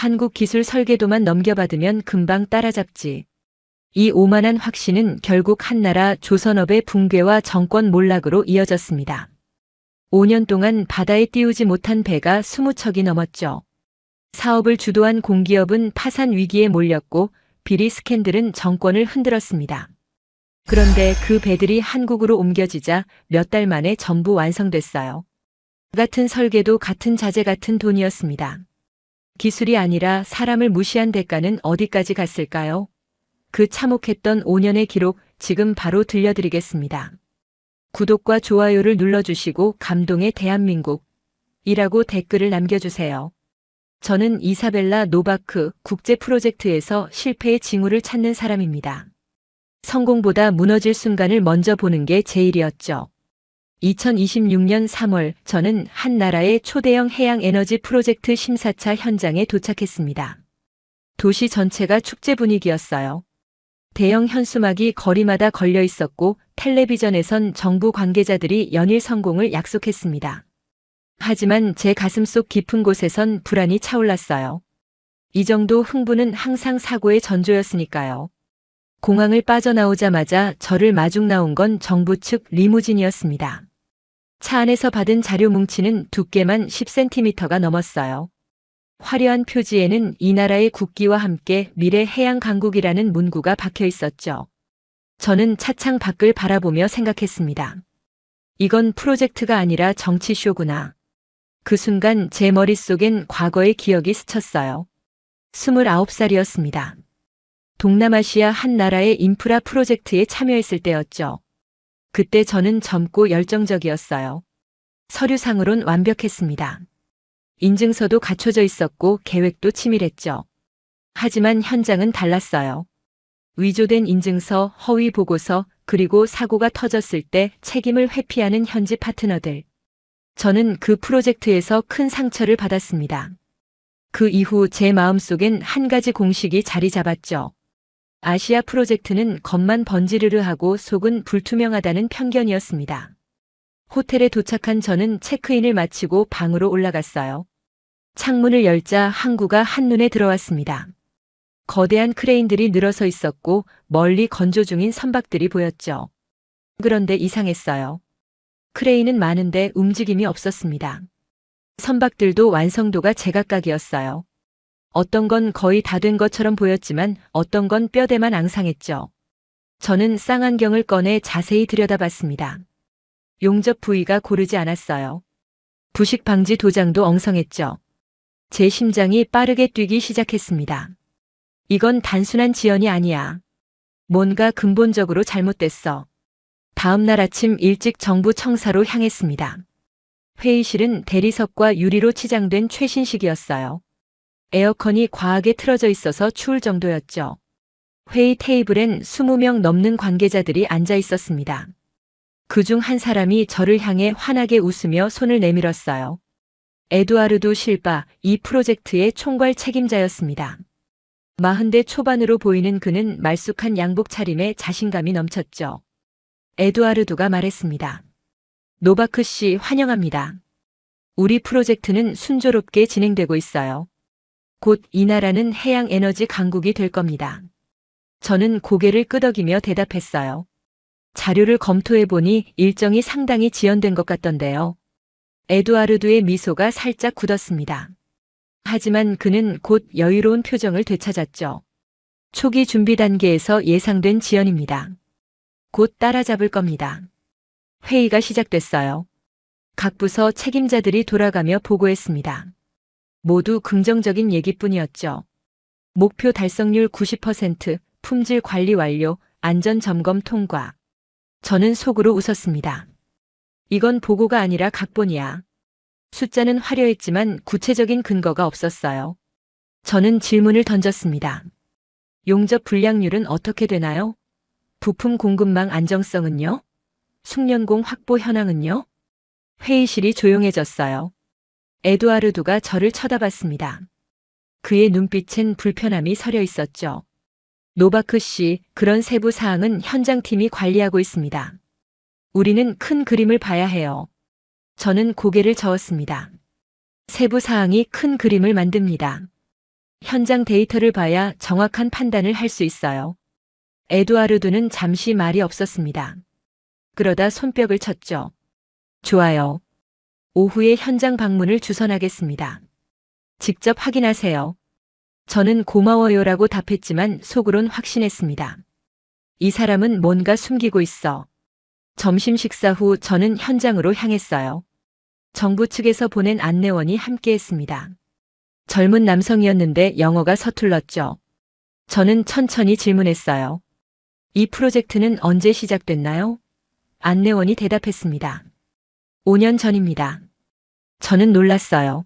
한국 기술 설계도만 넘겨받으면 금방 따라잡지. 이 오만한 확신은 결국 한나라 조선업의 붕괴와 정권 몰락으로 이어졌습니다. 5년 동안 바다에 띄우지 못한 배가 20척이 넘었죠. 사업을 주도한 공기업은 파산 위기에 몰렸고 비리 스캔들은 정권을 흔들었습니다. 그런데 그 배들이 한국으로 옮겨지자 몇 달 만에 전부 완성됐어요. 같은 설계도, 같은 자재, 같은 돈이었습니다. 기술이 아니라 사람을 무시한 대가는 어디까지 갔을까요? 그 참혹했던 5년의 기록 지금 바로 들려드리겠습니다. 구독과 좋아요를 눌러주시고 감동의 대한민국이라고 댓글을 남겨주세요. 저는 이사벨라 노바크 국제 프로젝트에서 실패의 징후를 찾는 사람입니다. 성공보다 무너질 순간을 먼저 보는 게 제 일이었죠. 2026년 3월 저는 한 나라의 초대형 해양 에너지 프로젝트 심사차 현장에 도착했습니다. 도시 전체가 축제 분위기였어요. 대형 현수막이 거리마다 걸려 있었고 텔레비전에선 정부 관계자들이 연일 성공을 약속했습니다. 하지만 제 가슴속 깊은 곳에선 불안이 차올랐어요. 이 정도 흥분은 항상 사고의 전조였으니까요. 공항을 빠져나오자마자 저를 마중 나온 건 정부 측 리무진이었습니다. 차 안에서 받은 자료 뭉치는 두께만 10cm가 넘었어요. 화려한 표지에는 이 나라의 국기와 함께 미래 해양 강국이라는 문구가 박혀 있었죠. 저는 차창 밖을 바라보며 생각했습니다. 이건 프로젝트가 아니라 정치쇼구나. 그 순간 제 머릿속엔 과거의 기억이 스쳤어요. 29살이었습니다. 동남아시아 한 나라의 인프라 프로젝트에 참여했을 때였죠. 그때 저는 젊고 열정적이었어요. 서류상으론 완벽했습니다. 인증서도 갖춰져 있었고 계획도 치밀했죠. 하지만 현장은 달랐어요. 위조된 인증서, 허위 보고서, 그리고 사고가 터졌을 때 책임을 회피하는 현지 파트너들. 저는 그 프로젝트에서 큰 상처를 받았습니다. 그 이후 제 마음속엔 한 가지 공식이 자리 잡았죠. 아시아 프로젝트는 겉만 번지르르하고 속은 불투명하다는 편견이었습니다. 호텔에 도착한 저는 체크인을 마치고 방으로 올라갔어요. 창문을 열자 항구가 한눈에 들어왔습니다. 거대한 크레인들이 늘어서 있었고 멀리 건조 중인 선박들이 보였죠. 그런데 이상했어요. 크레인은 많은데 움직임이 없었습니다. 선박들도 완성도가 제각각이었어요. 어떤 건 거의 다 된 것처럼 보였지만 어떤 건 뼈대만 앙상했죠. 저는 쌍안경을 꺼내 자세히 들여다봤습니다. 용접 부위가 고르지 않았어요. 부식 방지 도장도 엉성했죠. 제 심장이 빠르게 뛰기 시작했습니다. 이건 단순한 지연이 아니야. 뭔가 근본적으로 잘못됐어. 다음 날 아침 일찍 정부 청사로 향했습니다. 회의실은 대리석과 유리로 치장된 최신식이었어요. 에어컨이 과하게 틀어져 있어서 추울 정도였죠. 회의 테이블엔 20명 넘는 관계자들이 앉아 있었습니다. 그중 한 사람이 저를 향해 환하게 웃으며 손을 내밀었어요. 에두아르도 실바, 이 프로젝트의 총괄 책임자였습니다. 40대 초반으로 보이는 그는 말쑥한 양복 차림에 자신감이 넘쳤죠. 에두아르도가 말했습니다. 노바크 씨 환영합니다. 우리 프로젝트는 순조롭게 진행되고 있어요. 곧 이 나라는 해양 에너지 강국이 될 겁니다. 저는 고개를 끄덕이며 대답했어요. 자료를 검토해보니 일정이 상당히 지연된 것 같던데요. 에두아르도의 미소가 살짝 굳었습니다. 하지만 그는 곧 여유로운 표정을 되찾았죠. 초기 준비 단계에서 예상된 지연입니다. 곧 따라잡을 겁니다. 회의가 시작됐어요. 각 부서 책임자들이 돌아가며 보고했습니다. 모두 긍정적인 얘기뿐이었죠. 목표 달성률 90%, 품질 관리 완료, 안전 점검 통과. 저는 속으로 웃었습니다. 이건 보고가 아니라 각본이야. 숫자는 화려했지만 구체적인 근거가 없었어요. 저는 질문을 던졌습니다. 용접 불량률은 어떻게 되나요? 부품 공급망 안정성은요? 숙련공 확보 현황은요? 회의실이 조용해졌어요. 에두아르도가 저를 쳐다봤습니다. 그의 눈빛엔 불편함이 서려 있었죠. 노바크 씨, 그런 세부 사항은 현장팀이 관리하고 있습니다. 우리는 큰 그림을 봐야 해요. 저는 고개를 저었습니다. 세부 사항이 큰 그림을 만듭니다. 현장 데이터를 봐야 정확한 판단을 할 수 있어요. 에두아르도는 잠시 말이 없었습니다. 그러다 손뼉을 쳤죠. 좋아요. 오후에 현장 방문을 주선하겠습니다. 직접 확인하세요. 저는 고마워요라고 답했지만 속으론 확신했습니다. 이 사람은 뭔가 숨기고 있어. 점심 식사 후 저는 현장으로 향했어요. 정부 측에서 보낸 안내원이 함께했습니다. 젊은 남성이었는데 영어가 서툴렀죠. 저는 천천히 질문했어요. 이 프로젝트는 언제 시작됐나요? 안내원이 대답했습니다. 5년 전입니다. 저는 놀랐어요.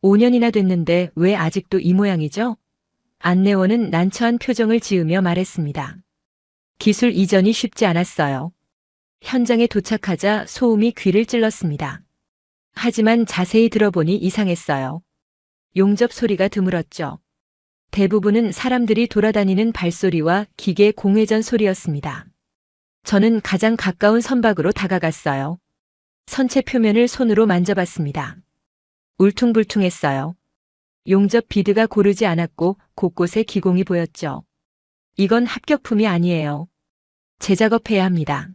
5년이나 됐는데 왜 아직도 이 모양이죠? 안내원은 난처한 표정을 지으며 말했습니다. 기술 이전이 쉽지 않았어요. 현장에 도착하자 소음이 귀를 찔렀습니다. 하지만 자세히 들어보니 이상했어요. 용접 소리가 드물었죠. 대부분은 사람들이 돌아다니는 발소리와 기계 공회전 소리였습니다. 저는 가장 가까운 선박으로 다가갔어요. 선체 표면을 손으로 만져봤습니다. 울퉁불퉁했어요. 용접 비드가 고르지 않았고 곳곳에 기공이 보였죠. 이건 합격품이 아니에요. 재작업해야 합니다.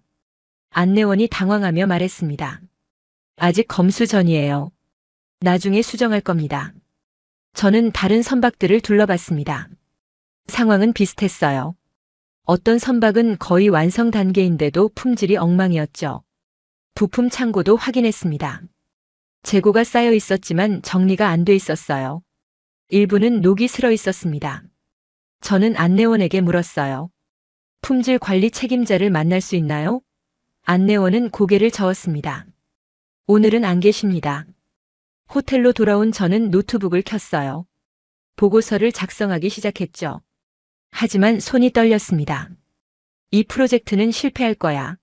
안내원이 당황하며 말했습니다. 아직 검수 전이에요. 나중에 수정할 겁니다. 저는 다른 선박들을 둘러봤습니다. 상황은 비슷했어요. 어떤 선박은 거의 완성 단계인데도 품질이 엉망이었죠. 부품 창고도 확인했습니다. 재고가 쌓여 있었지만 정리가 안 돼 있었어요. 일부는 녹이 슬어 있었습니다. 저는 안내원에게 물었어요. 품질 관리 책임자를 만날 수 있나요? 안내원은 고개를 저었습니다. 오늘은 안 계십니다. 호텔로 돌아온 저는 노트북을 켰어요. 보고서를 작성하기 시작했죠. 하지만 손이 떨렸습니다. 이 프로젝트는 실패할 거야.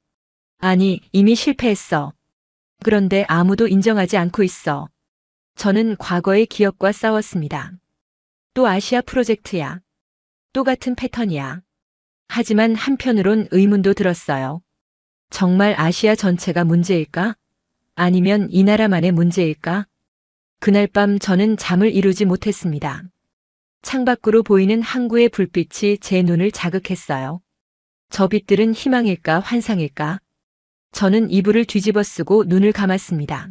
아니, 이미 실패했어. 그런데 아무도 인정하지 않고 있어. 저는 과거의 기억과 싸웠습니다. 또 아시아 프로젝트야. 또 같은 패턴이야. 하지만 한편으론 의문도 들었어요. 정말 아시아 전체가 문제일까? 아니면 이 나라만의 문제일까? 그날 밤 저는 잠을 이루지 못했습니다. 창밖으로 보이는 항구의 불빛이 제 눈을 자극했어요. 저 빛들은 희망일까 환상일까? 저는 이불을 뒤집어 쓰고 눈을 감았습니다.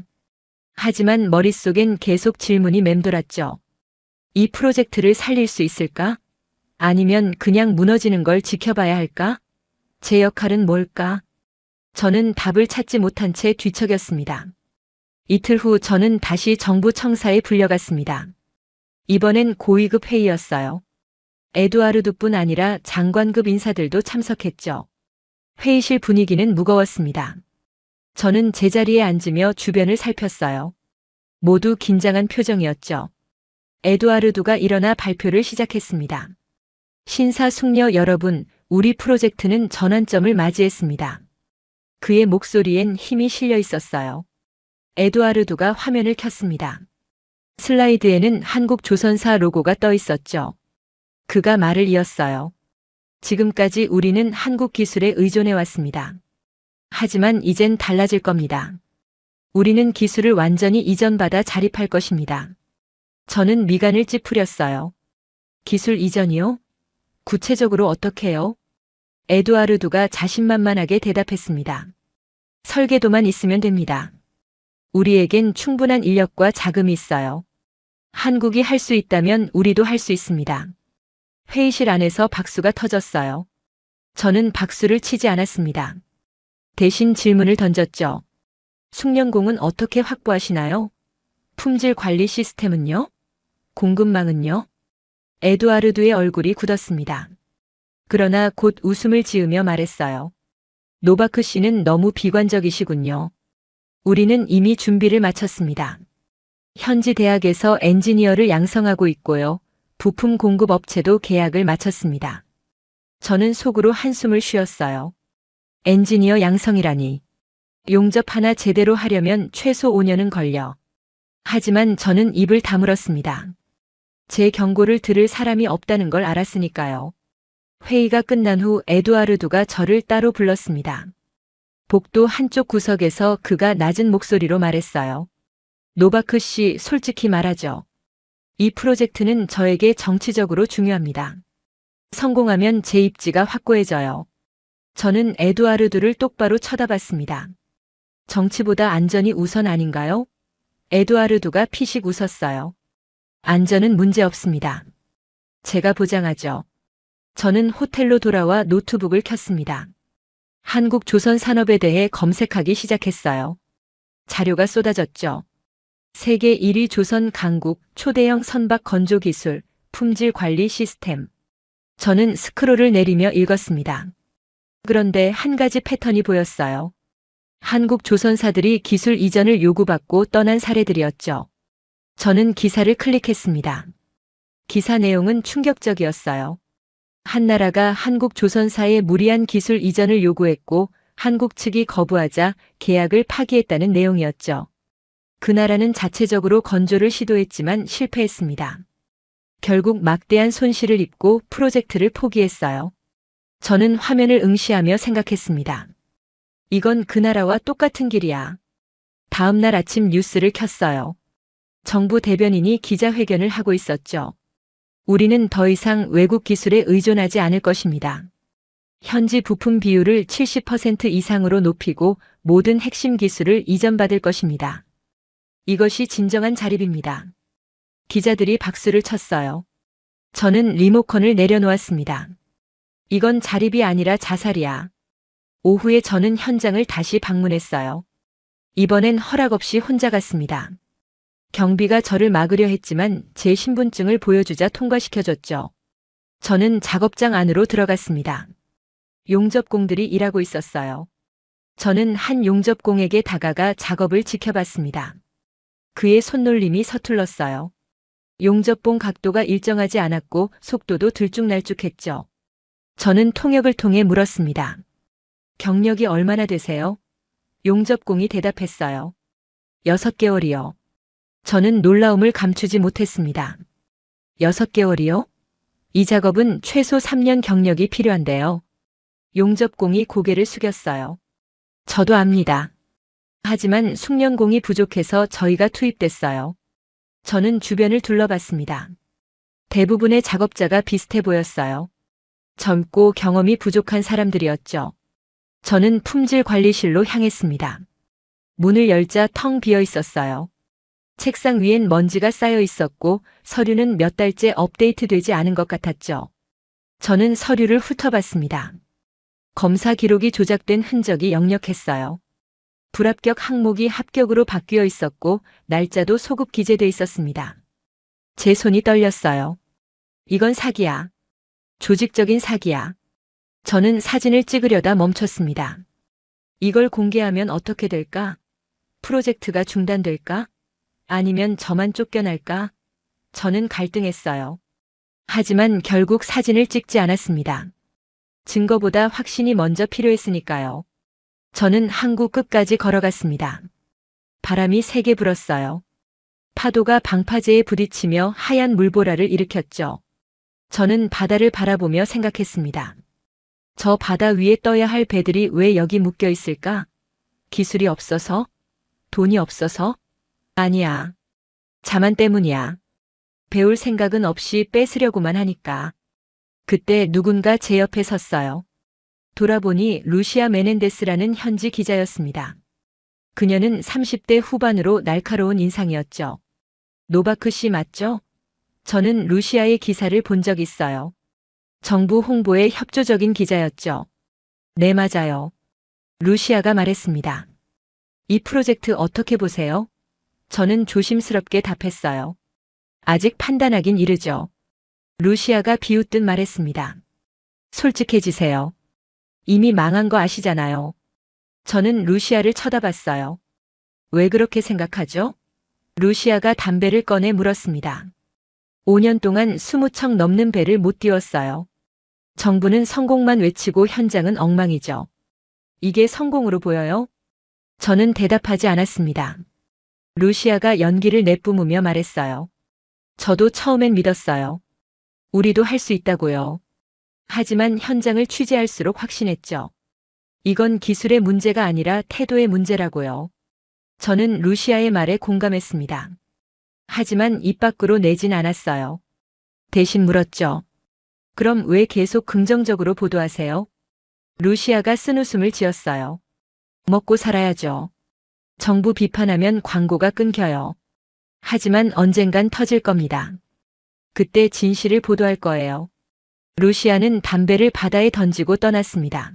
하지만 머릿속엔 계속 질문이 맴돌았죠. 이 프로젝트를 살릴 수 있을까? 아니면 그냥 무너지는 걸 지켜봐야 할까? 제 역할은 뭘까? 저는 답을 찾지 못한 채 뒤척였습니다. 이틀 후 저는 다시 정부 청사에 불려갔습니다. 이번엔 고위급 회의였어요. 에두아르도뿐 아니라 장관급 인사들도 참석했죠. 회의실 분위기는 무거웠습니다. 저는 제자리에 앉으며 주변을 살폈어요. 모두 긴장한 표정이었죠. 에두아르도가 일어나 발표를 시작했습니다. 신사숙녀 여러분, 우리 프로젝트는 전환점을 맞이했습니다. 그의 목소리엔 힘이 실려 있었어요. 에두아르도가 화면을 켰습니다. 슬라이드에는 한국조선사 로고가 떠 있었죠. 그가 말을 이었어요. 지금까지 우리는 한국 기술에 의존해 왔습니다. 하지만 이젠 달라질 겁니다. 우리는 기술을 완전히 이전받아 자립할 것입니다. 저는 미간을 찌푸렸어요. 기술 이전이요? 구체적으로 어떻게요? 에두아르도가 자신만만하게 대답했습니다. 설계도만 있으면 됩니다. 우리에겐 충분한 인력과 자금이 있어요. 한국이 할 수 있다면 우리도 할 수 있습니다. 회의실 안에서 박수가 터졌어요. 저는 박수를 치지 않았습니다. 대신 질문을 던졌죠. 숙련공은 어떻게 확보하시나요? 품질 관리 시스템은요? 공급망은요? 에두아르도의 얼굴이 굳었습니다. 그러나 곧 웃음을 지으며 말했어요. 노바크 씨는 너무 비관적이시군요. 우리는 이미 준비를 마쳤습니다. 현지 대학에서 엔지니어를 양성하고 있고요. 부품 공급 업체도 계약을 마쳤습니다. 저는 속으로 한숨을 쉬었어요. 엔지니어 양성이라니. 용접 하나 제대로 하려면 최소 5년은 걸려. 하지만 저는 입을 다물었습니다. 제 경고를 들을 사람이 없다는 걸 알았으니까요. 회의가 끝난 후 에두아르도가 저를 따로 불렀습니다. 복도 한쪽 구석에서 그가 낮은 목소리로 말했어요. 노바크 씨, 솔직히 말하죠. 이 프로젝트는 저에게 정치적으로 중요합니다. 성공하면 제 입지가 확고해져요. 저는 에두아르도를 똑바로 쳐다봤습니다. 정치보다 안전이 우선 아닌가요? 에두아르도가 피식 웃었어요. 안전은 문제 없습니다. 제가 보장하죠. 저는 호텔로 돌아와 노트북을 켰습니다. 한국 조선 산업에 대해 검색하기 시작했어요. 자료가 쏟아졌죠. 세계 1위 조선 강국 초대형 선박 건조 기술, 품질 관리 시스템. 저는 스크롤을 내리며 읽었습니다. 그런데 한 가지 패턴이 보였어요. 한국 조선사들이 기술 이전을 요구받고 떠난 사례들이었죠. 저는 기사를 클릭했습니다. 기사 내용은 충격적이었어요. 한 나라가 한국 조선사에 무리한 기술 이전을 요구했고 한국 측이 거부하자 계약을 파기했다는 내용이었죠. 그 나라는 자체적으로 건조를 시도했지만 실패했습니다. 결국 막대한 손실을 입고 프로젝트를 포기했어요. 저는 화면을 응시하며 생각했습니다. 이건 그 나라와 똑같은 길이야. 다음 날 아침 뉴스를 켰어요. 정부 대변인이 기자회견을 하고 있었죠. 우리는 더 이상 외국 기술에 의존하지 않을 것입니다. 현지 부품 비율을 70% 이상으로 높이고 모든 핵심 기술을 이전받을 것입니다. 이것이 진정한 자립입니다. 기자들이 박수를 쳤어요. 저는 리모컨을 내려놓았습니다. 이건 자립이 아니라 자살이야. 오후에 저는 현장을 다시 방문했어요. 이번엔 허락 없이 혼자 갔습니다. 경비가 저를 막으려 했지만 제 신분증을 보여주자 통과시켜줬죠. 저는 작업장 안으로 들어갔습니다. 용접공들이 일하고 있었어요. 저는 한 용접공에게 다가가 작업을 지켜봤습니다. 그의 손놀림이 서툴렀어요. 용접봉 각도가 일정하지 않았고 속도도 들쭉날쭉했죠. 저는 통역을 통해 물었습니다. 경력이 얼마나 되세요? 용접공이 대답했어요. 6개월이요. 저는 놀라움을 감추지 못했습니다. 6개월이요? 이 작업은 최소 3년 경력이 필요한데요. 용접공이 고개를 숙였어요. 저도 압니다. 하지만 숙련공이 부족해서 저희가 투입됐어요. 저는 주변을 둘러봤습니다. 대부분의 작업자가 비슷해 보였어요. 젊고 경험이 부족한 사람들이었죠. 저는 품질관리실로 향했습니다. 문을 열자 텅 비어 있었어요. 책상 위엔 먼지가 쌓여 있었고 서류는 몇 달째 업데이트되지 않은 것 같았죠. 저는 서류를 훑어봤습니다. 검사 기록이 조작된 흔적이 역력했어요. 불합격 항목이 합격으로 바뀌어 있었고 날짜도 소급 기재돼 있었습니다. 제 손이 떨렸어요. 이건 사기야. 조직적인 사기야. 저는 사진을 찍으려다 멈췄습니다. 이걸 공개하면 어떻게 될까? 프로젝트가 중단될까? 아니면 저만 쫓겨날까? 저는 갈등했어요. 하지만 결국 사진을 찍지 않았습니다. 증거보다 확신이 먼저 필요했으니까요. 저는 항구 끝까지 걸어갔습니다. 바람이 세게 불었어요. 파도가 방파제에 부딪히며 하얀 물보라를 일으켰죠. 저는 바다를 바라보며 생각했습니다. 저 바다 위에 떠야 할 배들이 왜 여기 묶여 있을까? 기술이 없어서? 돈이 없어서? 아니야. 자만 때문이야. 배울 생각은 없이 뺏으려고만 하니까. 그때 누군가 제 옆에 섰어요. 돌아보니 루시아 메넨데스라는 현지 기자였습니다. 그녀는 30대 후반으로 날카로운 인상이었죠. 노바크 씨 맞죠? 저는 루시아의 기사를 본 적 있어요. 정부 홍보에 협조적인 기자였죠. 네, 맞아요. 루시아가 말했습니다. 이 프로젝트 어떻게 보세요? 저는 조심스럽게 답했어요. 아직 판단하긴 이르죠. 루시아가 비웃듯 말했습니다. 솔직해지세요. 이미 망한 거 아시잖아요. 저는 루시아를 쳐다봤어요. 왜 그렇게 생각하죠? 루시아가 담배를 꺼내 물었습니다. 5년 동안 20척 넘는 배를 못 띄웠어요. 정부는 성공만 외치고 현장은 엉망이죠. 이게 성공으로 보여요? 저는 대답하지 않았습니다. 루시아가 연기를 내뿜으며 말했어요. 저도 처음엔 믿었어요. 우리도 할 수 있다고요. 하지만 현장을 취재할수록 확신했죠. 이건 기술의 문제가 아니라 태도의 문제라고요. 저는 루시아의 말에 공감했습니다. 하지만 입 밖으로 내진 않았어요. 대신 물었죠. 그럼 왜 계속 긍정적으로 보도하세요? 루시아가 쓴웃음을 지었어요. 먹고 살아야죠. 정부 비판하면 광고가 끊겨요. 하지만 언젠간 터질 겁니다. 그때 진실을 보도할 거예요. 루시아는 담배를 바다에 던지고 떠났습니다.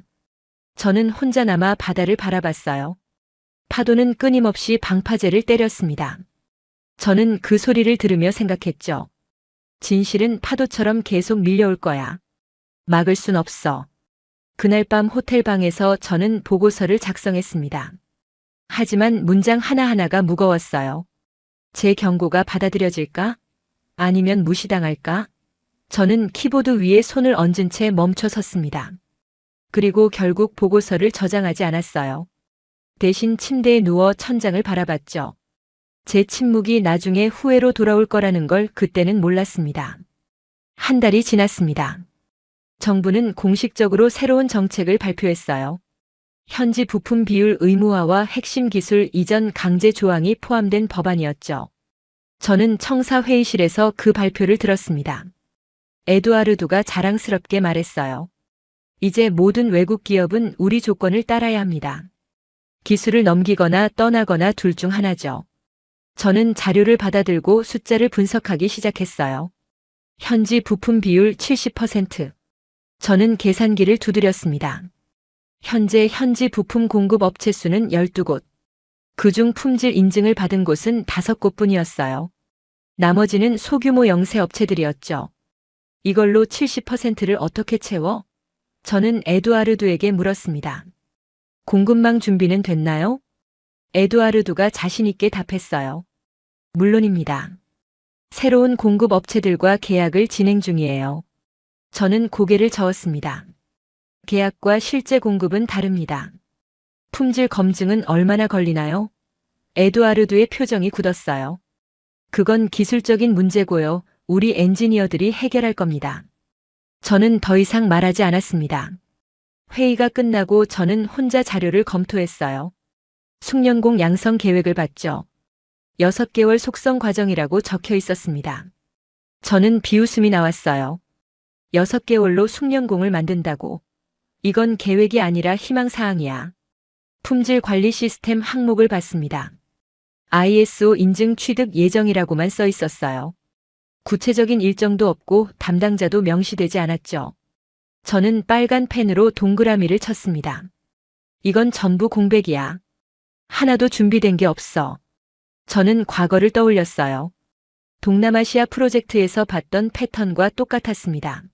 저는 혼자 남아 바다를 바라봤어요. 파도는 끊임없이 방파제를 때렸습니다. 저는 그 소리를 들으며 생각했죠. 진실은 파도처럼 계속 밀려올 거야. 막을 순 없어. 그날 밤 호텔 방에서 저는 보고서를 작성했습니다. 하지만 문장 하나하나가 무거웠어요. 제 경고가 받아들여질까? 아니면 무시당할까? 저는 키보드 위에 손을 얹은 채 멈춰 섰습니다. 그리고 결국 보고서를 저장하지 않았어요. 대신 침대에 누워 천장을 바라봤죠. 제 침묵이 나중에 후회로 돌아올 거라는 걸 그때는 몰랐습니다. 한 달이 지났습니다. 정부는 공식적으로 새로운 정책을 발표했어요. 현지 부품 비율 의무화와 핵심 기술 이전 강제 조항이 포함된 법안이었죠. 저는 청사 회의실에서 그 발표를 들었습니다. 에두아르도가 자랑스럽게 말했어요. 이제 모든 외국 기업은 우리 조건을 따라야 합니다. 기술을 넘기거나 떠나거나 둘 중 하나죠. 저는 자료를 받아들고 숫자를 분석하기 시작했어요. 현지 부품 비율 70%. 저는 계산기를 두드렸습니다. 현재 현지 부품 공급 업체 수는 12곳. 그중 품질 인증을 받은 곳은 5곳뿐이었어요. 나머지는 소규모 영세 업체들이었죠. 이걸로 70%를 어떻게 채워? 저는 에두아르도에게 물었습니다. 공급망 준비는 됐나요? 에두아르도가 자신있게 답했어요. 물론입니다. 새로운 공급 업체들과 계약을 진행 중이에요. 저는 고개를 저었습니다. 계약과 실제 공급은 다릅니다. 품질 검증은 얼마나 걸리나요? 에두아르도의 표정이 굳었어요. 그건 기술적인 문제고요. 우리 엔지니어들이 해결할 겁니다. 저는 더 이상 말하지 않았습니다. 회의가 끝나고 저는 혼자 자료를 검토했어요. 숙련공 양성 계획을 봤죠. 6개월 속성 과정이라고 적혀 있었습니다. 저는 비웃음이 나왔어요. 6개월로 숙련공을 만든다고. 이건 계획이 아니라 희망사항이야. 품질 관리 시스템 항목을 봤습니다. ISO 인증 취득 예정이라고만 써 있었어요. 구체적인 일정도 없고 담당자도 명시되지 않았죠. 저는 빨간 펜으로 동그라미를 쳤습니다. 이건 전부 공백이야. 하나도 준비된 게 없어. 저는 과거를 떠올렸어요. 동남아시아 프로젝트에서 봤던 패턴과 똑같았습니다.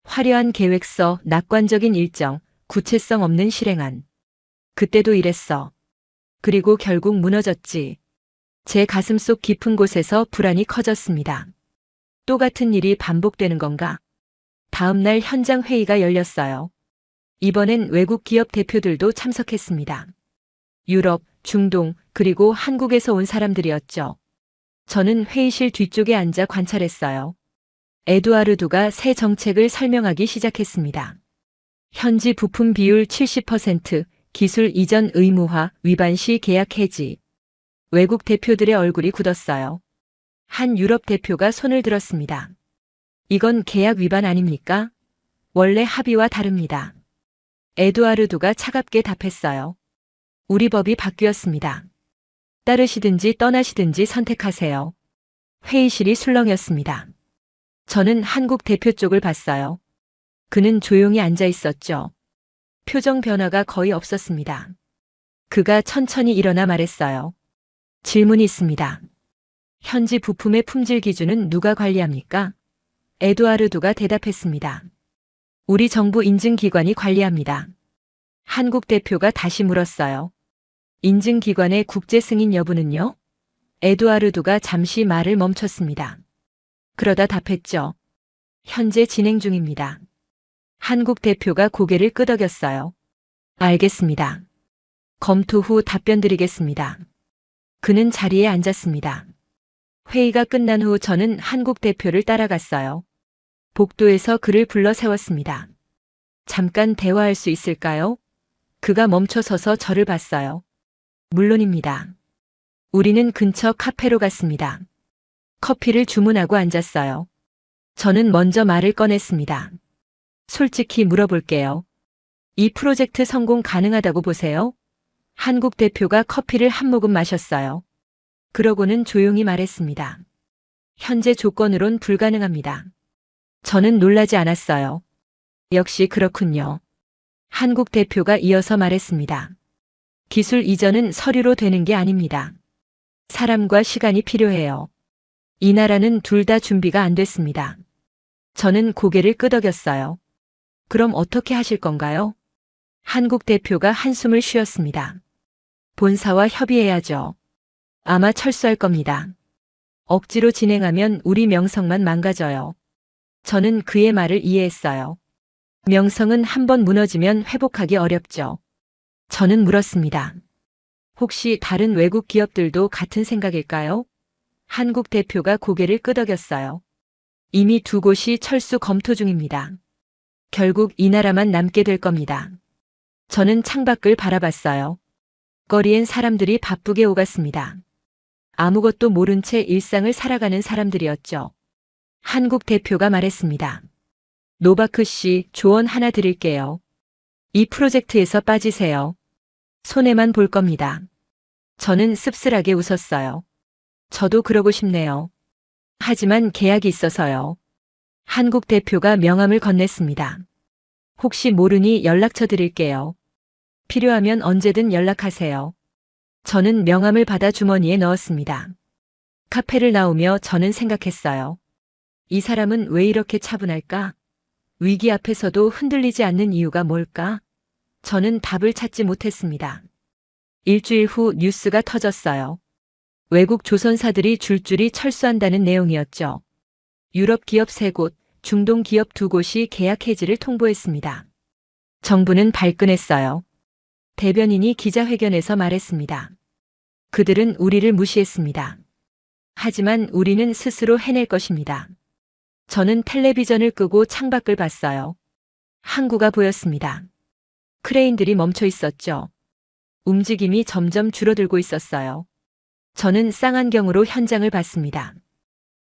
화려한 계획서, 낙관적인 일정, 구체성 없는 실행안. 그때도 이랬어. 그리고 결국 무너졌지. 제 가슴속 깊은 곳에서 불안이 커졌습니다. 또 같은 일이 반복되는 건가? 다음 날 현장 회의가 열렸어요. 이번엔 외국 기업 대표들도 참석했습니다. 유럽, 중동, 그리고 한국에서 온 사람들이었죠. 저는 회의실 뒤쪽에 앉아 관찰했어요. 에두아르도가 새 정책을 설명하기 시작했습니다. 현지 부품 비율 70%, 기술 이전 의무화, 위반 시 계약 해지. 외국 대표들의 얼굴이 굳었어요. 한 유럽 대표가 손을 들었습니다. 이건 계약 위반 아닙니까? 원래 합의와 다릅니다. 에두아르도가 차갑게 답했어요. 우리 법이 바뀌었습니다. 따르시든지 떠나시든지 선택하세요. 회의실이 술렁였습니다. 저는 한국 대표 쪽을 봤어요. 그는 조용히 앉아 있었죠. 표정 변화가 거의 없었습니다. 그가 천천히 일어나 말했어요. 질문이 있습니다. 현지 부품의 품질 기준은 누가 관리합니까? 에두아르도가 대답했습니다. 우리 정부 인증기관이 관리합니다. 한국 대표가 다시 물었어요. 인증기관의 국제 승인 여부는요? 에두아르도가 잠시 말을 멈췄습니다. 그러다 답했죠. 현재 진행 중입니다. 한국 대표가 고개를 끄덕였어요. 알겠습니다. 검토 후 답변 드리겠습니다. 그는 자리에 앉았습니다. 회의가 끝난 후 저는 한국 대표를 따라갔어요. 복도에서 그를 불러 세웠습니다. 잠깐 대화할 수 있을까요? 그가 멈춰 서서 저를 봤어요. 물론입니다. 우리는 근처 카페로 갔습니다. 커피를 주문하고 앉았어요. 저는 먼저 말을 꺼냈습니다. 솔직히 물어볼게요. 이 프로젝트 성공 가능하다고 보세요? 한국 대표가 커피를 한 모금 마셨어요. 그러고는 조용히 말했습니다. 현재 조건으론 불가능합니다. 저는 놀라지 않았어요. 역시 그렇군요. 한국 대표가 이어서 말했습니다. 기술 이전은 서류로 되는 게 아닙니다. 사람과 시간이 필요해요. 이 나라는 둘 다 준비가 안 됐습니다. 저는 고개를 끄덕였어요. 그럼 어떻게 하실 건가요? 한국 대표가 한숨을 쉬었습니다. 본사와 협의해야죠. 아마 철수할 겁니다. 억지로 진행하면 우리 명성만 망가져요. 저는 그의 말을 이해했어요. 명성은 한번 무너지면 회복하기 어렵죠. 저는 물었습니다. 혹시 다른 외국 기업들도 같은 생각일까요? 한국 대표가 고개를 끄덕였어요. 이미 두 곳이 철수 검토 중입니다. 결국 이 나라만 남게 될 겁니다. 저는 창밖을 바라봤어요. 거리엔 사람들이 바쁘게 오갔습니다. 아무것도 모른 채 일상을 살아가는 사람들이었죠. 한국 대표가 말했습니다. 노바크 씨, 조언 하나 드릴게요. 이 프로젝트에서 빠지세요. 손해만 볼 겁니다. 저는 씁쓸하게 웃었어요. 저도 그러고 싶네요. 하지만 계약이 있어서요. 한국 대표가 명함을 건넸습니다. 혹시 모르니 연락처 드릴게요. 필요하면 언제든 연락하세요. 저는 명함을 받아 주머니에 넣었습니다. 카페를 나오며 저는 생각했어요. 이 사람은 왜 이렇게 차분할까? 위기 앞에서도 흔들리지 않는 이유가 뭘까? 저는 답을 찾지 못했습니다. 일주일 후 뉴스가 터졌어요. 외국 조선사들이 줄줄이 철수한다는 내용이었죠. 유럽 기업 3곳, 중동 기업 2곳이 계약 해지를 통보했습니다. 정부는 발끈했어요. 대변인이 기자회견에서 말했습니다. 그들은 우리를 무시했습니다. 하지만 우리는 스스로 해낼 것입니다. 저는 텔레비전을 끄고 창밖을 봤어요. 항구가 보였습니다. 크레인들이 멈춰 있었죠. 움직임이 점점 줄어들고 있었어요. 저는 쌍안경으로 현장을 봤습니다.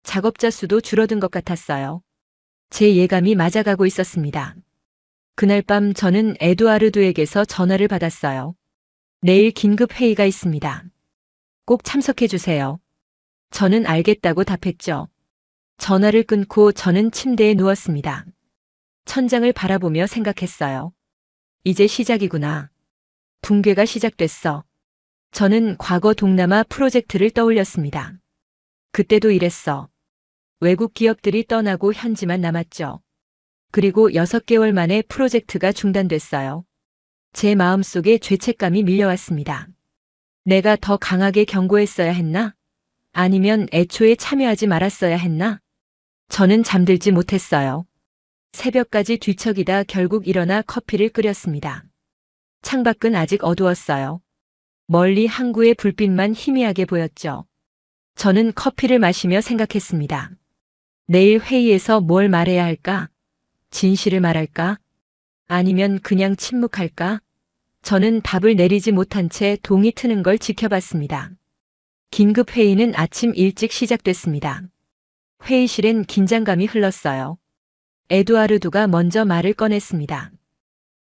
작업자 수도 줄어든 것 같았어요. 제 예감이 맞아가고 있었습니다. 그날 밤 저는 에두아르도에게서 전화를 받았어요. 내일 긴급 회의가 있습니다. 꼭 참석해 주세요. 저는 알겠다고 답했죠. 전화를 끊고 저는 침대에 누웠습니다. 천장을 바라보며 생각했어요. 이제 시작이구나. 붕괴가 시작됐어. 저는 과거 동남아 프로젝트를 떠올렸습니다. 그때도 이랬어. 외국 기업들이 떠나고 현지만 남았죠. 그리고 6개월 만에 프로젝트가 중단됐어요. 제 마음속에 죄책감이 밀려왔습니다. 내가 더 강하게 경고했어야 했나? 아니면 애초에 참여하지 말았어야 했나? 저는 잠들지 못했어요. 새벽까지 뒤척이다 결국 일어나 커피를 끓였습니다. 창밖은 아직 어두웠어요. 멀리 항구의 불빛만 희미하게 보였죠. 저는 커피를 마시며 생각했습니다. 내일 회의에서 뭘 말해야 할까? 진실을 말할까? 아니면 그냥 침묵할까? 저는 답을 내리지 못한 채 동이 트는 걸 지켜봤습니다. 긴급 회의는 아침 일찍 시작됐습니다. 회의실엔 긴장감이 흘렀어요. 에두아르도가 먼저 말을 꺼냈습니다.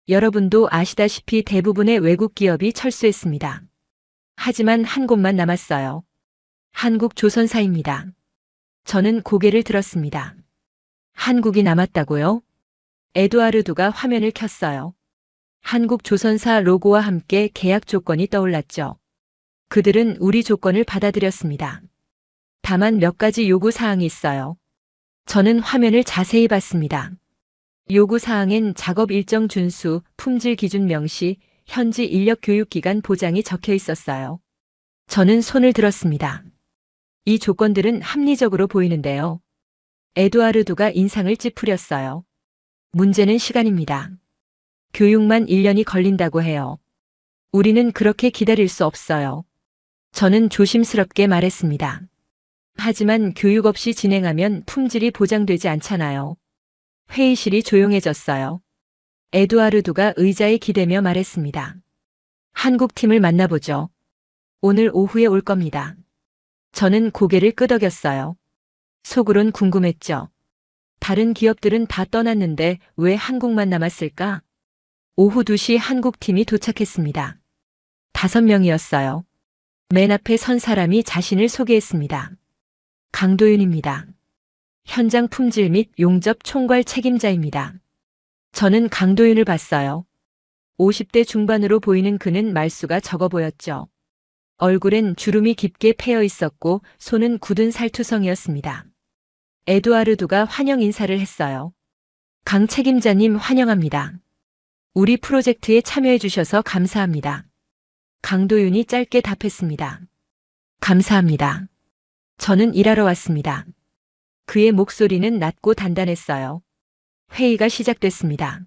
여러분도 아시다시피 대부분의 외국 기업이 철수했습니다. 하지만 한 곳만 남았어요. 한국 조선사입니다. 저는 고개를 들었습니다. 한국이 남았다고요? 에두아르도가 화면을 켰어요. 한국 조선사 로고와 함께 계약 조건이 떠올랐죠. 그들은 우리 조건을 받아들였습니다. 다만 몇 가지 요구 사항이 있어요. 저는 화면을 자세히 봤습니다. 요구 사항엔 작업 일정 준수, 품질 기준 명시, 현지 인력 교육 기간 보장이 적혀 있었어요. 저는 손을 들었습니다. 이 조건들은 합리적으로 보이는데요. 에두아르도가 인상을 찌푸렸어요. 문제는 시간입니다. 교육만 1년이 걸린다고 해요. 우리는 그렇게 기다릴 수 없어요. 저는 조심스럽게 말했습니다. 하지만 교육 없이 진행하면 품질이 보장되지 않잖아요. 회의실이 조용해졌어요. 에두아르도가 의자에 기대며 말했습니다. 한국 팀을 만나보죠. 오늘 오후에 올 겁니다. 저는 고개를 끄덕였어요. 속으론 궁금했죠. 다른 기업들은 다 떠났는데 왜 한국만 남았을까? 오후 2시 한국팀이 도착했습니다. 5명이었어요. 맨 앞에 선 사람이 자신을 소개했습니다. 강도윤입니다. 현장 품질 및 용접 총괄 책임자입니다. 저는 강도윤을 봤어요. 50대 중반으로 보이는 그는 말수가 적어 보였죠. 얼굴엔 주름이 깊게 패여 있었고 손은 굳은 살투성이었습니다. 에두아르두가 환영 인사를 했어요. 강 책임자님 환영합니다. 우리 프로젝트에 참여해 주셔서 감사합니다. 강도윤이 짧게 답했습니다. 감사합니다. 저는 일하러 왔습니다. 그의 목소리는 낮고 단단했어요. 회의가 시작됐습니다.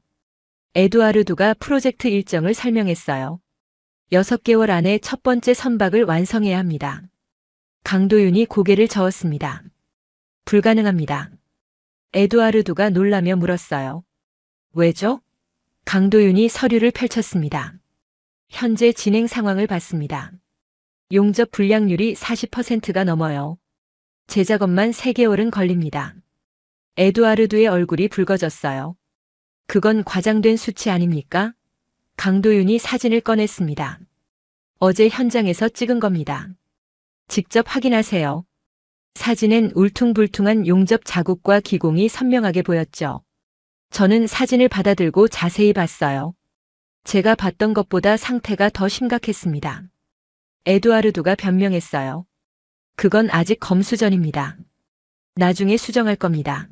에두아르두가 프로젝트 일정을 설명했어요. 6개월 안에 첫 번째 선박을 완성해야 합니다. 강도윤이 고개를 저었습니다. 불가능합니다. 에두아르두가 놀라며 물었어요. 왜죠? 강도윤이 서류를 펼쳤습니다. 현재 진행 상황을 봤습니다. 용접 불량률이 40%가 넘어요. 재작업만 3개월은 걸립니다. 에두아르두의 얼굴이 붉어졌어요. 그건 과장된 수치 아닙니까? 강도윤이 사진을 꺼냈습니다. 어제 현장에서 찍은 겁니다. 직접 확인하세요. 사진엔 울퉁불퉁한 용접 자국과 기공이 선명하게 보였죠. 저는 사진을 받아들고 자세히 봤어요. 제가 봤던 것보다 상태가 더 심각했습니다. 에두아르두가 변명했어요. 그건 아직 검수 전입니다. 나중에 수정할 겁니다.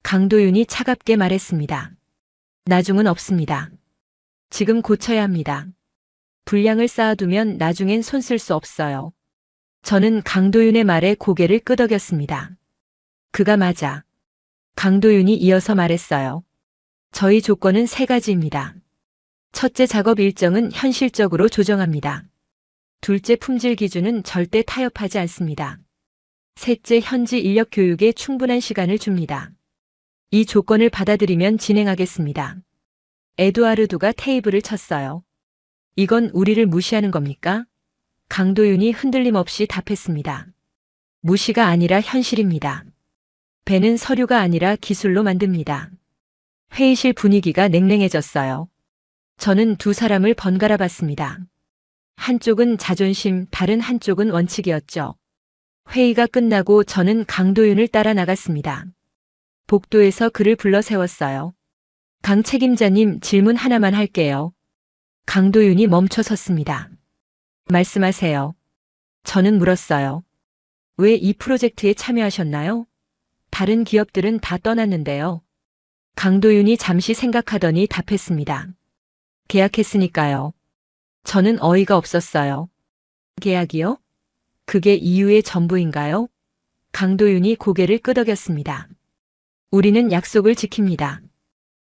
강도윤이 차갑게 말했습니다. 나중은 없습니다. 지금 고쳐야 합니다. 분량을 쌓아두면 나중엔 손 쓸 수 없어요. 저는 강도윤의 말에 고개를 끄덕였습니다. 그가 맞아. 강도윤이 이어서 말했어요. 저희 조건은 3가지입니다. 첫째, 작업 일정은 현실적으로 조정합니다. 둘째, 품질 기준은 절대 타협하지 않습니다. 셋째, 현지 인력 교육에 충분한 시간을 줍니다. 이 조건을 받아들이면 진행하겠습니다. 에두아르두가 테이블을 쳤어요. 이건 우리를 무시하는 겁니까? 강도윤이 흔들림 없이 답했습니다. 무시가 아니라 현실입니다. 배는 서류가 아니라 기술로 만듭니다. 회의실 분위기가 냉랭해졌어요. 저는 두 사람을 번갈아 봤습니다. 한쪽은 자존심, 다른 한쪽은 원칙이었죠. 회의가 끝나고 저는 강도윤을 따라 나갔습니다. 복도에서 그를 불러 세웠어요. 강 책임자님, 질문 하나만 할게요. 강도윤이 멈춰 섰습니다. 말씀하세요. 저는 물었어요. 왜 이 프로젝트에 참여하셨나요? 다른 기업들은 다 떠났는데요. 강도윤이 잠시 생각하더니 답했습니다. 계약했으니까요. 저는 어이가 없었어요. 계약이요? 그게 이유의 전부인가요? 강도윤이 고개를 끄덕였습니다. 우리는 약속을 지킵니다.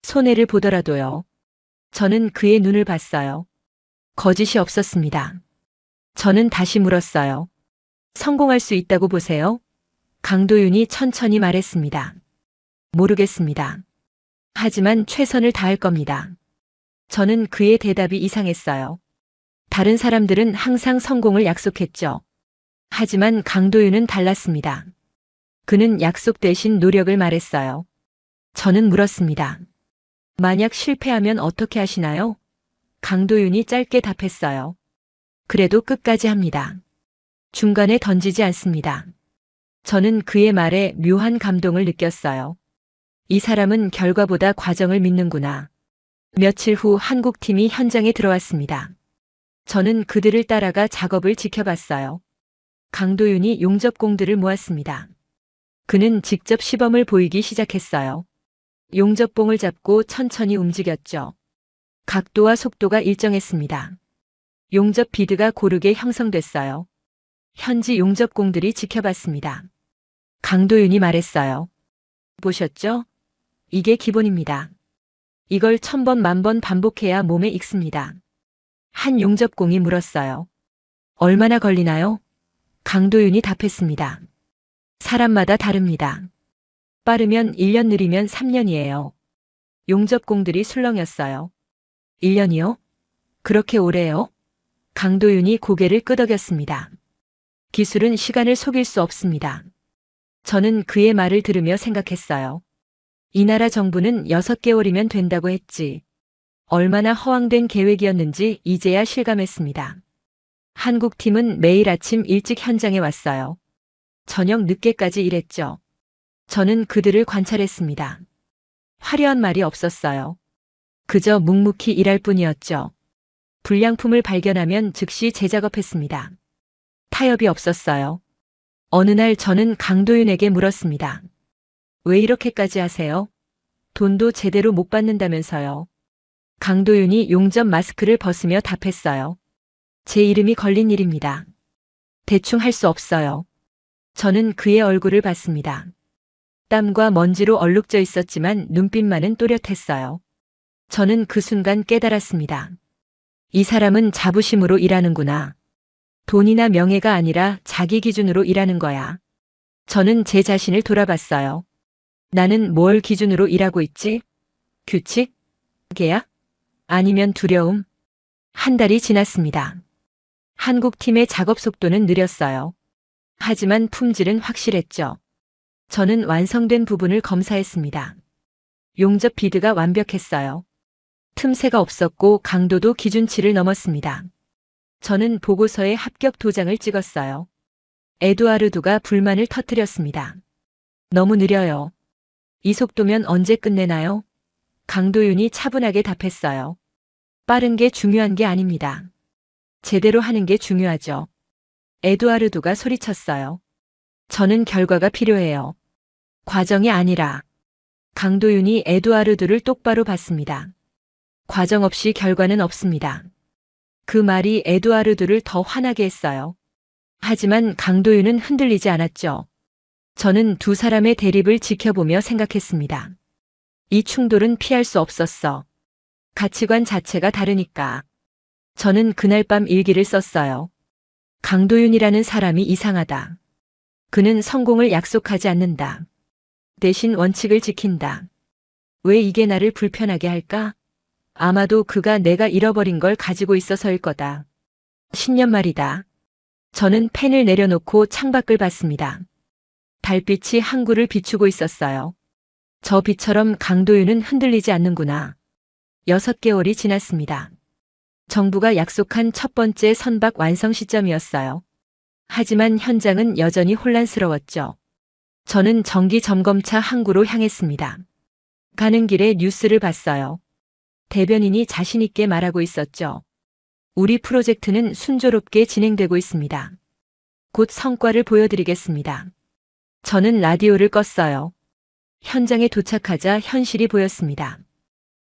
손해를 보더라도요. 저는 그의 눈을 봤어요. 거짓이 없었습니다. 저는 다시 물었어요. 성공할 수 있다고 보세요? 강도윤이 천천히 말했습니다. 모르겠습니다. 하지만 최선을 다할 겁니다. 저는 그의 대답이 이상했어요. 다른 사람들은 항상 성공을 약속했죠. 하지만 강도윤은 달랐습니다. 그는 약속 대신 노력을 말했어요. 저는 물었습니다. 만약 실패하면 어떻게 하시나요? 강도윤이 짧게 답했어요. 그래도 끝까지 합니다. 중간에 던지지 않습니다. 저는 그의 말에 묘한 감동을 느꼈어요. 이 사람은 결과보다 과정을 믿는구나. 며칠 후 한국팀이 현장에 들어왔습니다. 저는 그들을 따라가 작업을 지켜봤어요. 강도윤이 용접공들을 모았습니다. 그는 직접 시범을 보이기 시작했어요. 용접봉을 잡고 천천히 움직였죠. 각도와 속도가 일정했습니다. 용접 비드가 고르게 형성됐어요. 현지 용접공들이 지켜봤습니다. 강도윤이 말했어요. 보셨죠? 이게 기본입니다. 이걸 1000번, 10,000번 반복해야 몸에 익습니다. 한 용접공이 물었어요. 얼마나 걸리나요? 강도윤이 답했습니다. 사람마다 다릅니다. 빠르면 1년, 느리면 3년이에요. 용접공들이 술렁였어요. 1년이요? 그렇게 오래요? 강도윤이 고개를 끄덕였습니다. 기술은 시간을 속일 수 없습니다. 저는 그의 말을 들으며 생각했어요. 이 나라 정부는 6개월이면 된다고 했지. 얼마나 허황된 계획이었는지 이제야 실감했습니다. 한국 팀은 매일 아침 일찍 현장에 왔어요. 저녁 늦게까지 일했죠. 저는 그들을 관찰했습니다. 화려한 말이 없었어요. 그저 묵묵히 일할 뿐이었죠. 불량품을 발견하면 즉시 재작업했습니다. 타협이 없었어요. 어느 날 저는 강도윤에게 물었습니다. 왜 이렇게까지 하세요? 돈도 제대로 못 받는다면서요. 강도윤이 용접 마스크를 벗으며 답했어요. 제 이름이 걸린 일입니다. 대충 할 수 없어요. 저는 그의 얼굴을 봤습니다. 땀과 먼지로 얼룩져 있었지만 눈빛만은 또렷했어요. 저는 그 순간 깨달았습니다. 이 사람은 자부심으로 일하는구나. 돈이나 명예가 아니라 자기 기준으로 일하는 거야. 저는 제 자신을 돌아봤어요. 나는 뭘 기준으로 일하고 있지? 규칙? 계약? 아니면 두려움? 한 달이 지났습니다. 한국 팀의 작업 속도는 느렸어요. 하지만 품질은 확실했죠. 저는 완성된 부분을 검사했습니다. 용접 비드가 완벽했어요. 틈새가 없었고 강도도 기준치를 넘었습니다. 저는 보고서에 합격 도장을 찍었어요. 에두아르두가 불만을 터뜨렸습니다. 너무 느려요. 이 속도면 언제 끝내나요? 강도윤이 차분하게 답했어요. 빠른 게 중요한 게 아닙니다. 제대로 하는 게 중요하죠. 에두아르두가 소리쳤어요. 저는 결과가 필요해요. 과정이 아니라. 강도윤이 에두아르두를 똑바로 봤습니다. 과정 없이 결과는 없습니다. 그 말이 에두아르두를 더 화나게 했어요. 하지만 강도윤은 흔들리지 않았죠. 저는 두 사람의 대립을 지켜보며 생각했습니다. 이 충돌은 피할 수 없었어. 가치관 자체가 다르니까. 저는 그날 밤 일기를 썼어요. 강도윤이라는 사람이 이상하다. 그는 성공을 약속하지 않는다. 대신 원칙을 지킨다. 왜 이게 나를 불편하게 할까? 아마도 그가 내가 잃어버린 걸 가지고 있어서일 거다. 신년 말이다. 저는 펜을 내려놓고 창밖을 봤습니다. 달빛이 항구를 비추고 있었어요. 저 빛처럼 강도윤은 흔들리지 않는구나. 6개월이 지났습니다. 정부가 약속한 첫 번째 선박 완성 시점이었어요. 하지만 현장은 여전히 혼란스러웠죠. 저는 정기 점검차 항구로 향했습니다. 가는 길에 뉴스를 봤어요. 대변인이 자신 있게 말하고 있었죠. 우리 프로젝트는 순조롭게 진행되고 있습니다. 곧 성과를 보여드리겠습니다. 저는 라디오를 껐어요. 현장에 도착하자 현실이 보였습니다.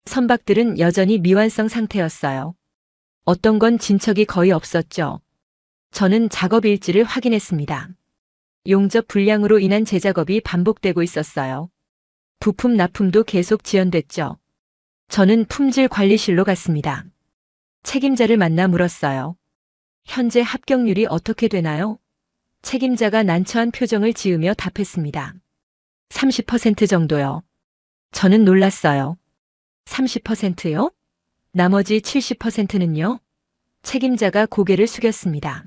선박들은 여전히 미완성 상태였어요. 어떤 건 진척이 거의 없었죠. 저는 작업 일지를 확인했습니다. 용접 불량으로 인한 재작업이 반복되고 있었어요. 부품 납품도 계속 지연됐죠. 저는 품질관리실로 갔습니다. 책임자를 만나 물었어요. 현재 합격률이 어떻게 되나요? 책임자가 난처한 표정을 지으며 답했습니다. 30% 정도요. 저는 놀랐어요. 30%요? 나머지 70%는요? 책임자가 고개를 숙였습니다.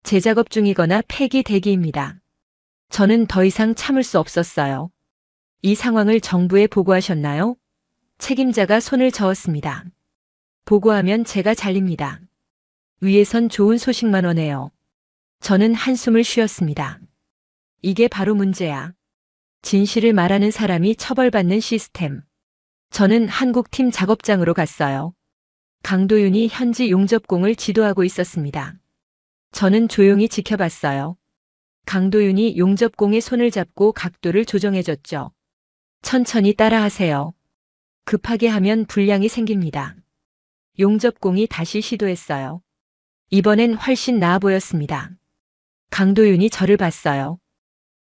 재작업 중이거나 폐기 대기입니다. 저는 더 이상 참을 수 없었어요. 이 상황을 정부에 보고하셨나요? 책임자가 손을 저었습니다. 보고하면 제가 잘립니다. 위에선 좋은 소식만 오네요. 저는 한숨을 쉬었습니다. 이게 바로 문제야. 진실을 말하는 사람이 처벌받는 시스템. 저는 한국팀 작업장으로 갔어요. 강도윤이 현지 용접공을 지도하고 있었습니다. 저는 조용히 지켜봤어요. 강도윤이 용접공의 손을 잡고 각도를 조정해줬죠. 천천히 따라하세요. 급하게 하면 불량이 생깁니다. 용접공이 다시 시도했어요. 이번엔 훨씬 나아 보였습니다. 강도윤이 저를 봤어요.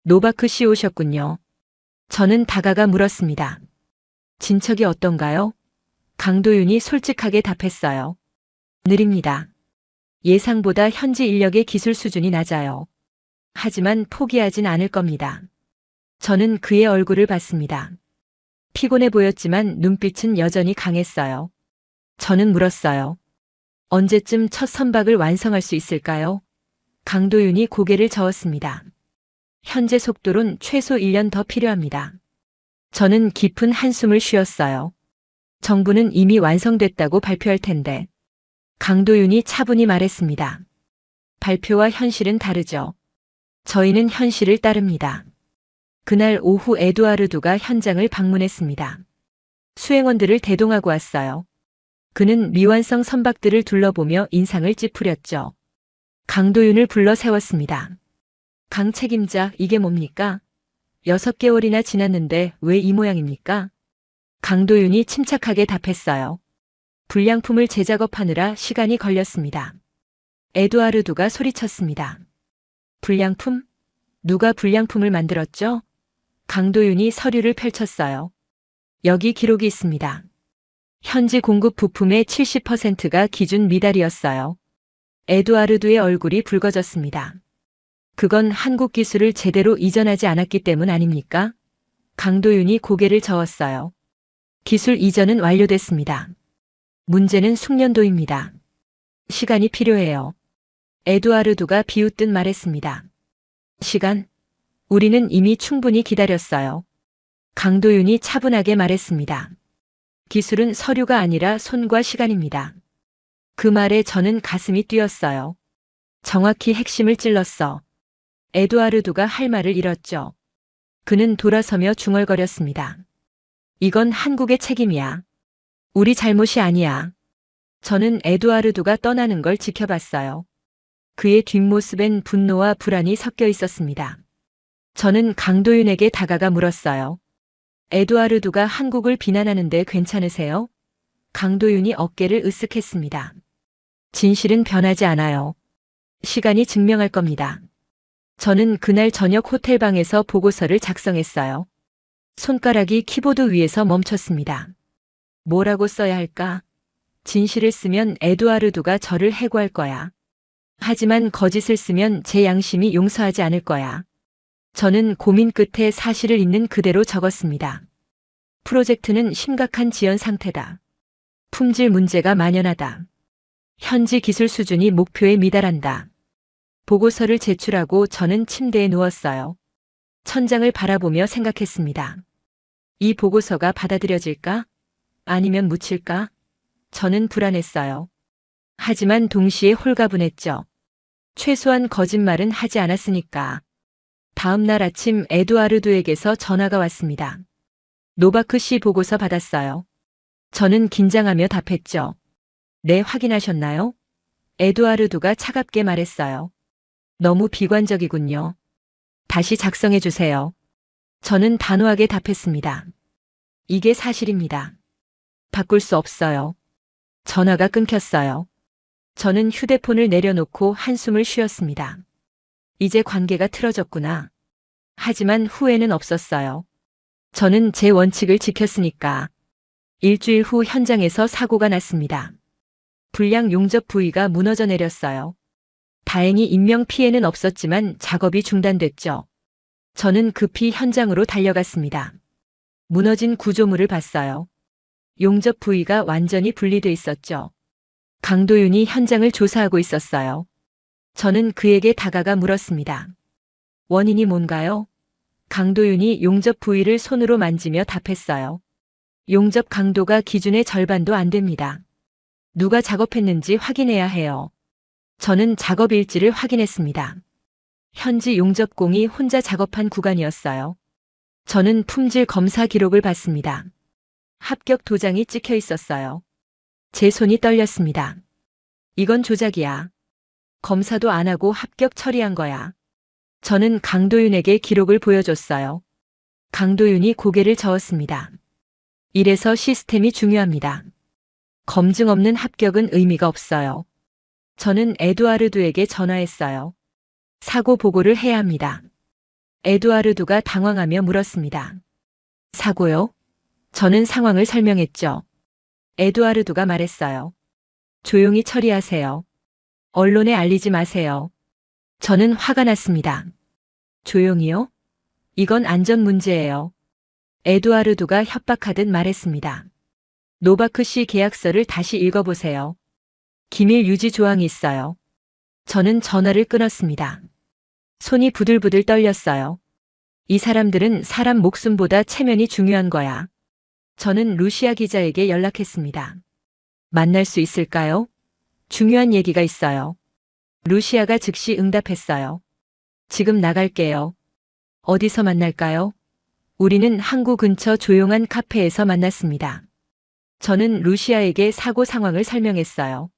노바크 씨 오셨군요. 저는 다가가 물었습니다. 진척이 어떤가요? 강도윤이 솔직하게 답했어요. 느립니다. 예상보다 현지 인력의 기술 수준이 낮아요. 하지만 포기하진 않을 겁니다. 저는 그의 얼굴을 봤습니다. 피곤해 보였지만 눈빛은 여전히 강했어요. 저는 물었어요. 언제쯤 첫 선박을 완성할 수 있을까요? 강도윤이 고개를 저었습니다. 현재 속도론 최소 1년 더 필요합니다. 저는 깊은 한숨을 쉬었어요. 정부는 이미 완성됐다고 발표할 텐데. 강도윤이 차분히 말했습니다. 발표와 현실은 다르죠. 저희는 현실을 따릅니다. 그날 오후 에두아르두가 현장을 방문했습니다. 수행원들을 대동하고 왔어요. 그는 미완성 선박들을 둘러보며 인상을 찌푸렸죠. 강도윤을 불러 세웠습니다. 강 책임자, 이게 뭡니까? 6개월이나 지났는데 왜 이 모양입니까? 강도윤이 침착하게 답했어요. 불량품을 재작업하느라 시간이 걸렸습니다. 에두아르두가 소리쳤습니다. 불량품? 누가 불량품을 만들었죠? 강도윤이 서류를 펼쳤어요. 여기 기록이 있습니다. 현지 공급 부품의 70%가 기준 미달이었어요. 에두아르두의 얼굴이 붉어졌습니다. 그건 한국 기술을 제대로 이전하지 않았기 때문 아닙니까? 강도윤이 고개를 저었어요. 기술 이전은 완료됐습니다. 문제는 숙련도입니다. 시간이 필요해요. 에두아르두가 비웃듯 말했습니다. 시간? 우리는 이미 충분히 기다렸어요. 강도윤이 차분하게 말했습니다. 기술은 서류가 아니라 손과 시간입니다. 그 말에 저는 가슴이 뛰었어요. 정확히 핵심을 찔렀어. 에두아르두가 할 말을 잃었죠. 그는 돌아서며 중얼거렸습니다. 이건 한국의 책임이야. 우리 잘못이 아니야. 저는 에두아르두가 떠나는 걸 지켜봤어요. 그의 뒷모습엔 분노와 불안이 섞여 있었습니다. 저는 강도윤에게 다가가 물었어요. 에두아르두가 한국을 비난하는데 괜찮으세요? 강도윤이 어깨를 으쓱했습니다. 진실은 변하지 않아요. 시간이 증명할 겁니다. 저는 그날 저녁 호텔방에서 보고서를 작성했어요. 손가락이 키보드 위에서 멈췄습니다. 뭐라고 써야 할까? 진실을 쓰면 에두아르두가 저를 해고할 거야. 하지만 거짓을 쓰면 제 양심이 용서하지 않을 거야. 저는 고민 끝에 사실을 있는 그대로 적었습니다. 프로젝트는 심각한 지연 상태다. 품질 문제가 만연하다. 현지 기술 수준이 목표에 미달한다. 보고서를 제출하고 저는 침대에 누웠어요. 천장을 바라보며 생각했습니다. 이 보고서가 받아들여질까? 아니면 묻힐까? 저는 불안했어요. 하지만 동시에 홀가분했죠. 최소한 거짓말은 하지 않았으니까. 다음 날 아침 에두아르두에게서 전화가 왔습니다. 노바크 씨 보고서 받았어요. 저는 긴장하며 답했죠. 네, 확인하셨나요? 에두아르두가 차갑게 말했어요. 너무 비관적이군요. 다시 작성해 주세요. 저는 단호하게 답했습니다. 이게 사실입니다. 바꿀 수 없어요. 전화가 끊겼어요. 저는 휴대폰을 내려놓고 한숨을 쉬었습니다. 이제 관계가 틀어졌구나. 하지만 후회는 없었어요. 저는 제 원칙을 지켰으니까. 일주일 후 현장에서 사고가 났습니다. 불량 용접 부위가 무너져 내렸어요. 다행히 인명 피해는 없었지만 작업이 중단됐죠. 저는 급히 현장으로 달려갔습니다. 무너진 구조물을 봤어요. 용접 부위가 완전히 분리돼 있었죠. 강도윤이 현장을 조사하고 있었어요. 저는 그에게 다가가 물었습니다. 원인이 뭔가요? 강도윤이 용접 부위를 손으로 만지며 답했어요. 용접 강도가 기준의 절반도 안 됩니다. 누가 작업했는지 확인해야 해요. 저는 작업 일지를 확인했습니다. 현지 용접공이 혼자 작업한 구간이었어요. 저는 품질 검사 기록을 봤습니다. 합격 도장이 찍혀 있었어요. 제 손이 떨렸습니다. 이건 조작이야. 검사도 안 하고 합격 처리한 거야. 저는 강도윤에게 기록을 보여줬어요. 강도윤이 고개를 저었습니다. 이래서 시스템이 중요합니다. 검증 없는 합격은 의미가 없어요. 저는 에두아르두에게 전화했어요. 사고 보고를 해야 합니다. 에두아르두가 당황하며 물었습니다. 사고요? 저는 상황을 설명했죠. 에두아르두가 말했어요. 조용히 처리하세요. 언론에 알리지 마세요. 저는 화가 났습니다. 조용히요? 이건 안전 문제예요. 에두아르두가 협박하듯 말했습니다. 노바크 씨 계약서를 다시 읽어보세요. 기밀 유지 조항이 있어요. 저는 전화를 끊었습니다. 손이 부들부들 떨렸어요. 이 사람들은 사람 목숨보다 체면이 중요한 거야. 저는 루시아 기자에게 연락했습니다. 만날 수 있을까요? 중요한 얘기가 있어요. 루시아가 즉시 응답했어요. 지금 나갈게요. 어디서 만날까요? 우리는 항구 근처 조용한 카페에서 만났습니다. 저는 루시아에게 사고 상황을 설명했어요.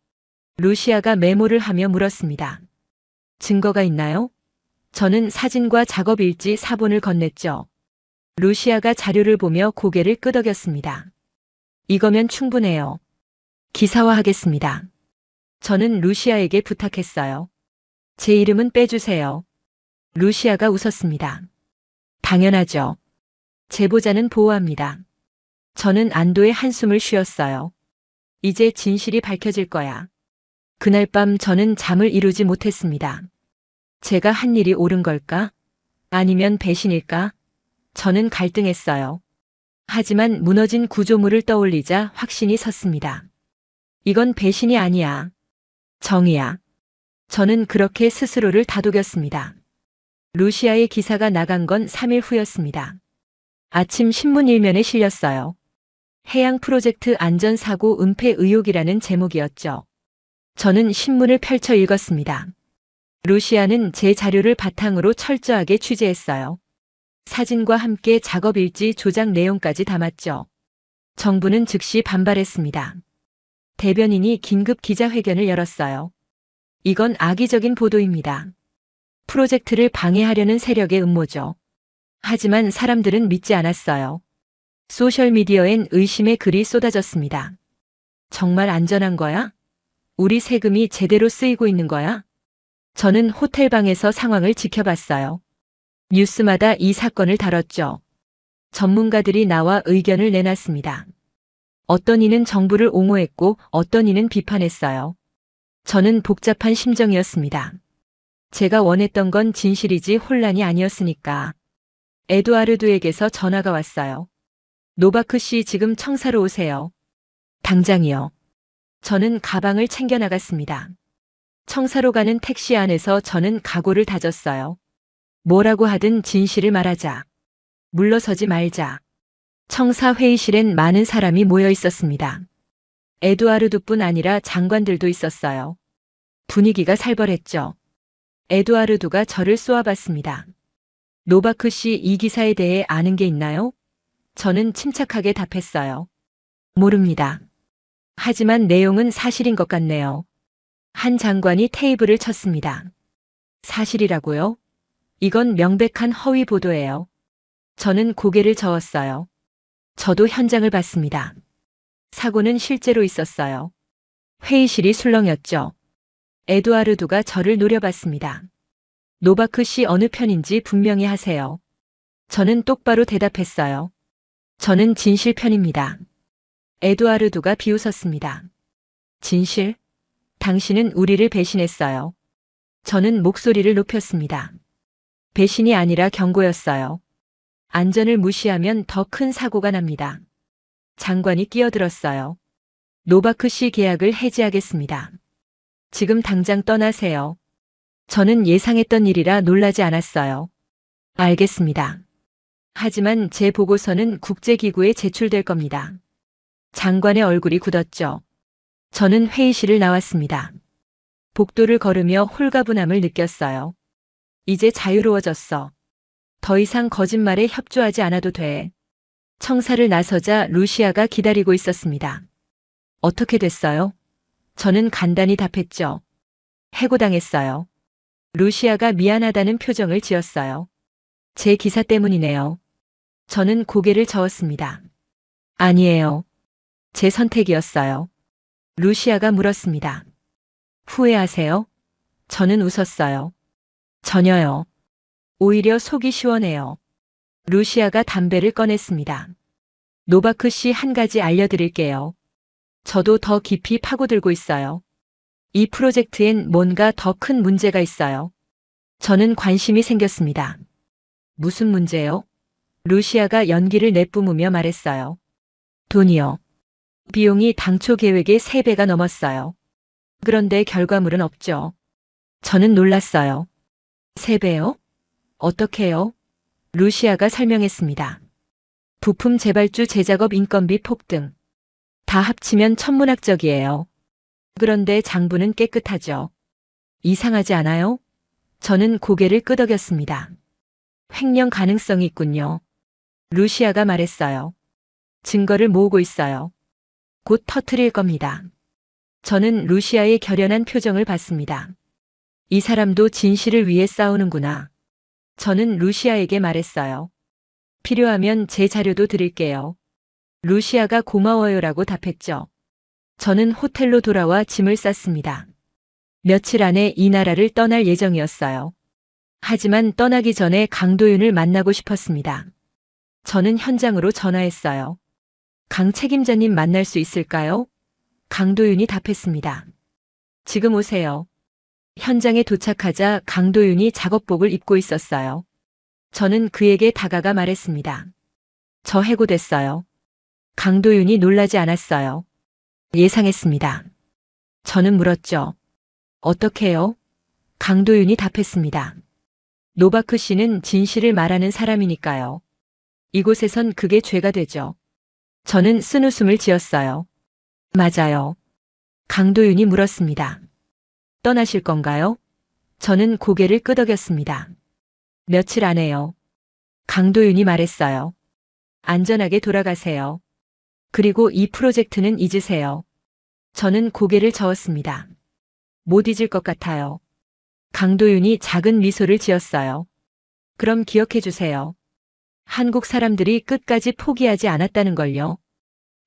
루시아가 메모를 하며 물었습니다. 증거가 있나요? 저는 사진과 작업 일지 사본을 건넸죠. 루시아가 자료를 보며 고개를 끄덕였습니다. 이거면 충분해요. 기사화하겠습니다. 저는 루시아에게 부탁했어요. 제 이름은 빼주세요. 루시아가 웃었습니다. 당연하죠. 제보자는 보호합니다. 저는 안도의 한숨을 쉬었어요. 이제 진실이 밝혀질 거야. 그날 밤 저는 잠을 이루지 못했습니다. 제가 한 일이 옳은 걸까? 아니면 배신일까? 저는 갈등했어요. 하지만 무너진 구조물을 떠올리자 확신이 섰습니다. 이건 배신이 아니야. 정의야. 저는 그렇게 스스로를 다독였습니다. 루시아의 기사가 나간 건 3일 후였습니다. 아침 신문 일면에 실렸어요. 해양 프로젝트 안전사고 은폐 의혹이라는 제목이었죠. 저는 신문을 펼쳐 읽었습니다. 루시아는 제 자료를 바탕으로 철저하게 취재했어요. 사진과 함께 작업 일지 조작 내용까지 담았죠. 정부는 즉시 반발했습니다. 대변인이 긴급 기자회견을 열었어요. 이건 악의적인 보도입니다. 프로젝트를 방해하려는 세력의 음모죠. 하지만 사람들은 믿지 않았어요. 소셜미디어엔 의심의 글이 쏟아졌습니다. 정말 안전한 거야? 우리 세금이 제대로 쓰이고 있는 거야? 저는 호텔방에서 상황을 지켜봤어요. 뉴스마다 이 사건을 다뤘죠. 전문가들이 나와 의견을 내놨습니다. 어떤 이는 정부를 옹호했고 어떤 이는 비판했어요. 저는 복잡한 심정이었습니다. 제가 원했던 건 진실이지 혼란이 아니었으니까. 에두아르두에게서 전화가 왔어요. 노바크 씨 지금 청사로 오세요. 당장이요. 저는 가방을 챙겨 나갔습니다. 청사로 가는 택시 안에서 저는 각오를 다졌어요. 뭐라고 하든 진실을 말하자. 물러서지 말자. 청사 회의실엔 많은 사람이 모여 있었습니다. 에두아르두뿐 아니라 장관들도 있었어요. 분위기가 살벌했죠. 에두아르두가 저를 쏘아봤습니다. 노바크 씨 이 기사에 대해 아는 게 있나요? 저는 침착하게 답했어요. 모릅니다. 하지만 내용은 사실인 것 같네요. 한 장관이 테이블을 쳤습니다. 사실이라고요? 이건 명백한 허위 보도예요. 저는 고개를 저었어요. 저도 현장을 봤습니다. 사고는 실제로 있었어요. 회의실이 술렁였죠. 에두아르두가 저를 노려봤습니다. 노바크 씨 어느 편인지 분명히 하세요. 저는 똑바로 대답했어요. 저는 진실 편입니다. 에두아르두가 비웃었습니다. 진실? 당신은 우리를 배신했어요. 저는 목소리를 높였습니다. 배신이 아니라 경고였어요. 안전을 무시하면 더 큰 사고가 납니다. 장관이 끼어들었어요. 노바크 씨 계약을 해지하겠습니다. 지금 당장 떠나세요. 저는 예상했던 일이라 놀라지 않았어요. 알겠습니다. 하지만 제 보고서는 국제기구에 제출될 겁니다. 장관의 얼굴이 굳었죠. 저는 회의실을 나왔습니다. 복도를 걸으며 홀가분함을 느꼈어요. 이제 자유로워졌어. 더 이상 거짓말에 협조하지 않아도 돼. 청사를 나서자 루시아가 기다리고 있었습니다. 어떻게 됐어요? 저는 간단히 답했죠. 해고당했어요. 루시아가 미안하다는 표정을 지었어요. 제 기사 때문이네요. 저는 고개를 저었습니다. 아니에요. 제 선택이었어요. 루시아가 물었습니다. 후회하세요? 저는 웃었어요. 전혀요. 오히려 속이 시원해요. 루시아가 담배를 꺼냈습니다. 노바크 씨 한 가지 알려드릴게요. 저도 더 깊이 파고들고 있어요. 이 프로젝트엔 뭔가 더 큰 문제가 있어요. 저는 관심이 생겼습니다. 무슨 문제요? 루시아가 연기를 내뿜으며 말했어요. 돈이요. 비용이 당초 계획의 3배가 넘었어요. 그런데 결과물은 없죠. 저는 놀랐어요. 3배요? 어떻게요? 루시아가 설명했습니다. 부품 재발주 재작업 인건비 폭등. 다 합치면 천문학적이에요. 그런데 장부는 깨끗하죠. 이상하지 않아요? 저는 고개를 끄덕였습니다. 횡령 가능성이 있군요. 루시아가 말했어요. 증거를 모으고 있어요. 곧 터뜨릴 겁니다. 저는 루시아의 결연한 표정을 봤습니다. 이 사람도 진실을 위해 싸우는구나. 저는 루시아에게 말했어요. 필요하면 제 자료도 드릴게요. 루시아가 고마워요라고 답했죠. 저는 호텔로 돌아와 짐을 쌌습니다. 며칠 안에 이 나라를 떠날 예정이었어요. 하지만 떠나기 전에 강도윤을 만나고 싶었습니다. 저는 현장으로 전화했어요. 강 책임자님 만날 수 있을까요? 강도윤이 답했습니다. 지금 오세요. 현장에 도착하자 강도윤이 작업복을 입고 있었어요. 저는 그에게 다가가 말했습니다. 저 해고됐어요. 강도윤이 놀라지 않았어요. 예상했습니다. 저는 물었죠. 어떻게요? 강도윤이 답했습니다. 노바크 씨는 진실을 말하는 사람이니까요. 이곳에선 그게 죄가 되죠. 저는 쓴웃음을 지었어요. 맞아요. 강도윤이 물었습니다. 떠나실 건가요? 저는 고개를 끄덕였습니다. 며칠 안에요. 강도윤이 말했어요. 안전하게 돌아가세요. 그리고 이 프로젝트는 잊으세요. 저는 고개를 저었습니다. 못 잊을 것 같아요. 강도윤이 작은 미소를 지었어요. 그럼 기억해 주세요. 한국 사람들이 끝까지 포기하지 않았다는 걸요.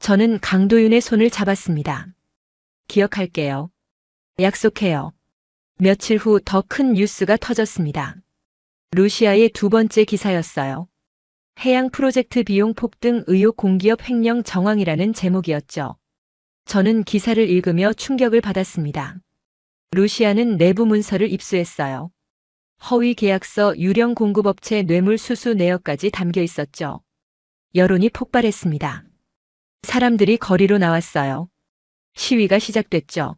저는 강도윤의 손을 잡았습니다. 기억할게요. 약속해요. 며칠 후 더 큰 뉴스가 터졌습니다. 루시아의 두 번째 기사였어요. 해양 프로젝트 비용 폭등 의혹 공기업 횡령 정황이라는 제목이었죠. 저는 기사를 읽으며 충격을 받았습니다. 루시아는 내부 문서를 입수했어요. 허위 계약서, 유령 공급업체 뇌물 수수 내역까지 담겨 있었죠. 여론이 폭발했습니다. 사람들이 거리로 나왔어요. 시위가 시작됐죠.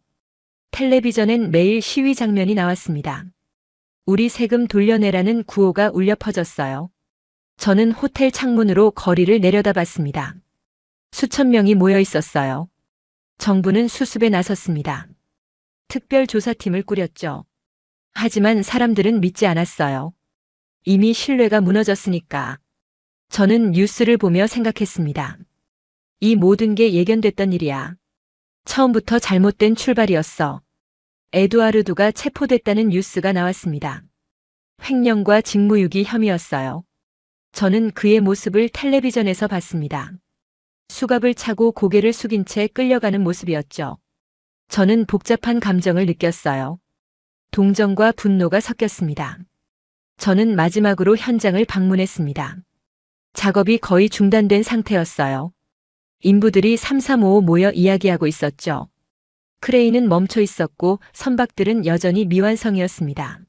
텔레비전엔 매일 시위 장면이 나왔습니다. 우리 세금 돌려내라는 구호가 울려 퍼졌어요. 저는 호텔 창문으로 거리를 내려다봤습니다. 수천 명이 모여 있었어요. 정부는 수습에 나섰습니다. 특별조사팀을 꾸렸죠. 하지만 사람들은 믿지 않았어요. 이미 신뢰가 무너졌으니까. 저는 뉴스를 보며 생각했습니다. 이 모든 게 예견됐던 일이야. 처음부터 잘못된 출발이었어. 에두아르두가 체포됐다는 뉴스가 나왔습니다. 횡령과 직무유기 혐의였어요. 저는 그의 모습을 텔레비전에서 봤습니다. 수갑을 차고 고개를 숙인 채 끌려가는 모습이었죠. 저는 복잡한 감정을 느꼈어요. 동정과 분노가 섞였습니다. 저는 마지막으로 현장을 방문했습니다. 작업이 거의 중단된 상태였어요. 인부들이 335 모여 이야기하고 있었죠. 크레인은 멈춰 있었고 선박들은 여전히 미완성이었습니다.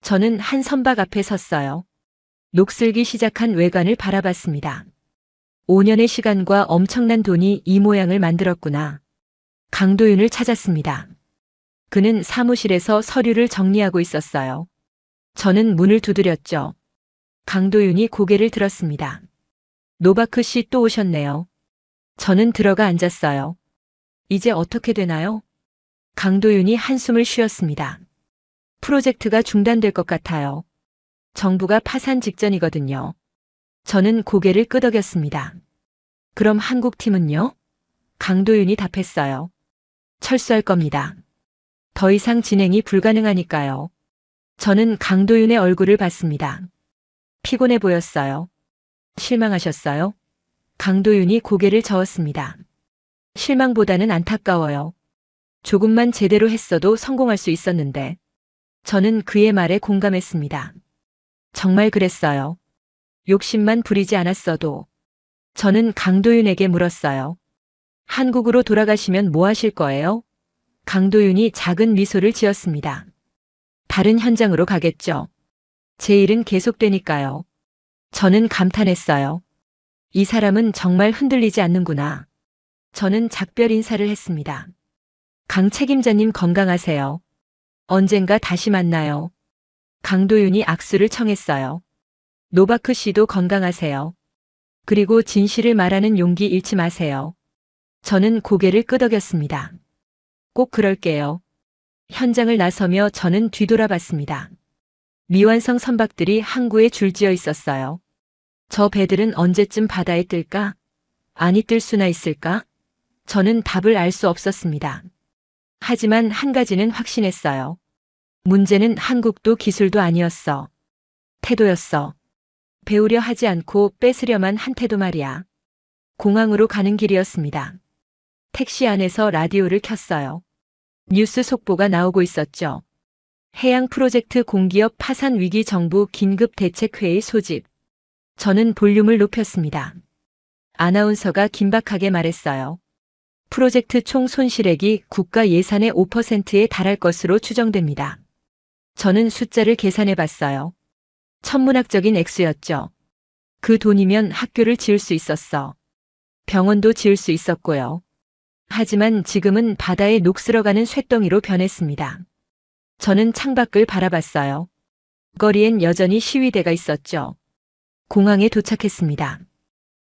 저는 한 선박 앞에 섰어요. 녹슬기 시작한 외관을 바라봤습니다. 5년의 시간과 엄청난 돈이 이 모양을 만들었구나. 강도윤을 찾았습니다. 그는 사무실에서 서류를 정리하고 있었어요. 저는 문을 두드렸죠. 강도윤이 고개를 들었습니다. 노바크 씨 또 오셨네요. 저는 들어가 앉았어요. 이제 어떻게 되나요? 강도윤이 한숨을 쉬었습니다. 프로젝트가 중단될 것 같아요. 정부가 파산 직전이거든요. 저는 고개를 끄덕였습니다. 그럼 한국 팀은요? 강도윤이 답했어요. 철수할 겁니다. 더 이상 진행이 불가능하니까요. 저는 강도윤의 얼굴을 봤습니다. 피곤해 보였어요. 실망하셨어요? 강도윤이 고개를 저었습니다. 실망보다는 안타까워요. 조금만 제대로 했어도 성공할 수 있었는데. 저는 그의 말에 공감했습니다. 정말 그랬어요. 욕심만 부리지 않았어도. 저는 강도윤에게 물었어요. 한국으로 돌아가시면 뭐 하실 거예요? 강도윤이 작은 미소를 지었습니다. 다른 현장으로 가겠죠. 제 일은 계속되니까요. 저는 감탄했어요. 이 사람은 정말 흔들리지 않는구나. 저는 작별 인사를 했습니다. 강 책임자님 건강하세요. 언젠가 다시 만나요. 강도윤이 악수를 청했어요. 노바크 씨도 건강하세요. 그리고 진실을 말하는 용기 잃지 마세요. 저는 고개를 끄덕였습니다. 꼭 그럴게요. 현장을 나서며 저는 뒤돌아봤습니다. 미완성 선박들이 항구에 줄지어 있었어요. 저 배들은 언제쯤 바다에 뜰까? 아니 뜰 수나 있을까? 저는 답을 알 수 없었습니다. 하지만 한 가지는 확신했어요. 문제는 한국도 기술도 아니었어. 태도였어. 배우려 하지 않고 뺏으려만 한 태도 말이야. 공항으로 가는 길이었습니다. 택시 안에서 라디오를 켰어요. 뉴스 속보가 나오고 있었죠. 해양 프로젝트 공기업 파산 위기 정부 긴급 대책회의 소집. 저는 볼륨을 높였습니다. 아나운서가 긴박하게 말했어요. 프로젝트 총 손실액이 국가 예산의 5%에 달할 것으로 추정됩니다. 저는 숫자를 계산해 봤어요. 천문학적인 액수였죠. 그 돈이면 학교를 지을 수 있었어. 병원도 지을 수 있었고요. 하지만 지금은 바다에 녹슬어가는 쇳덩이로 변했습니다. 저는 창밖을 바라봤어요. 거리엔 여전히 시위대가 있었죠. 공항에 도착했습니다.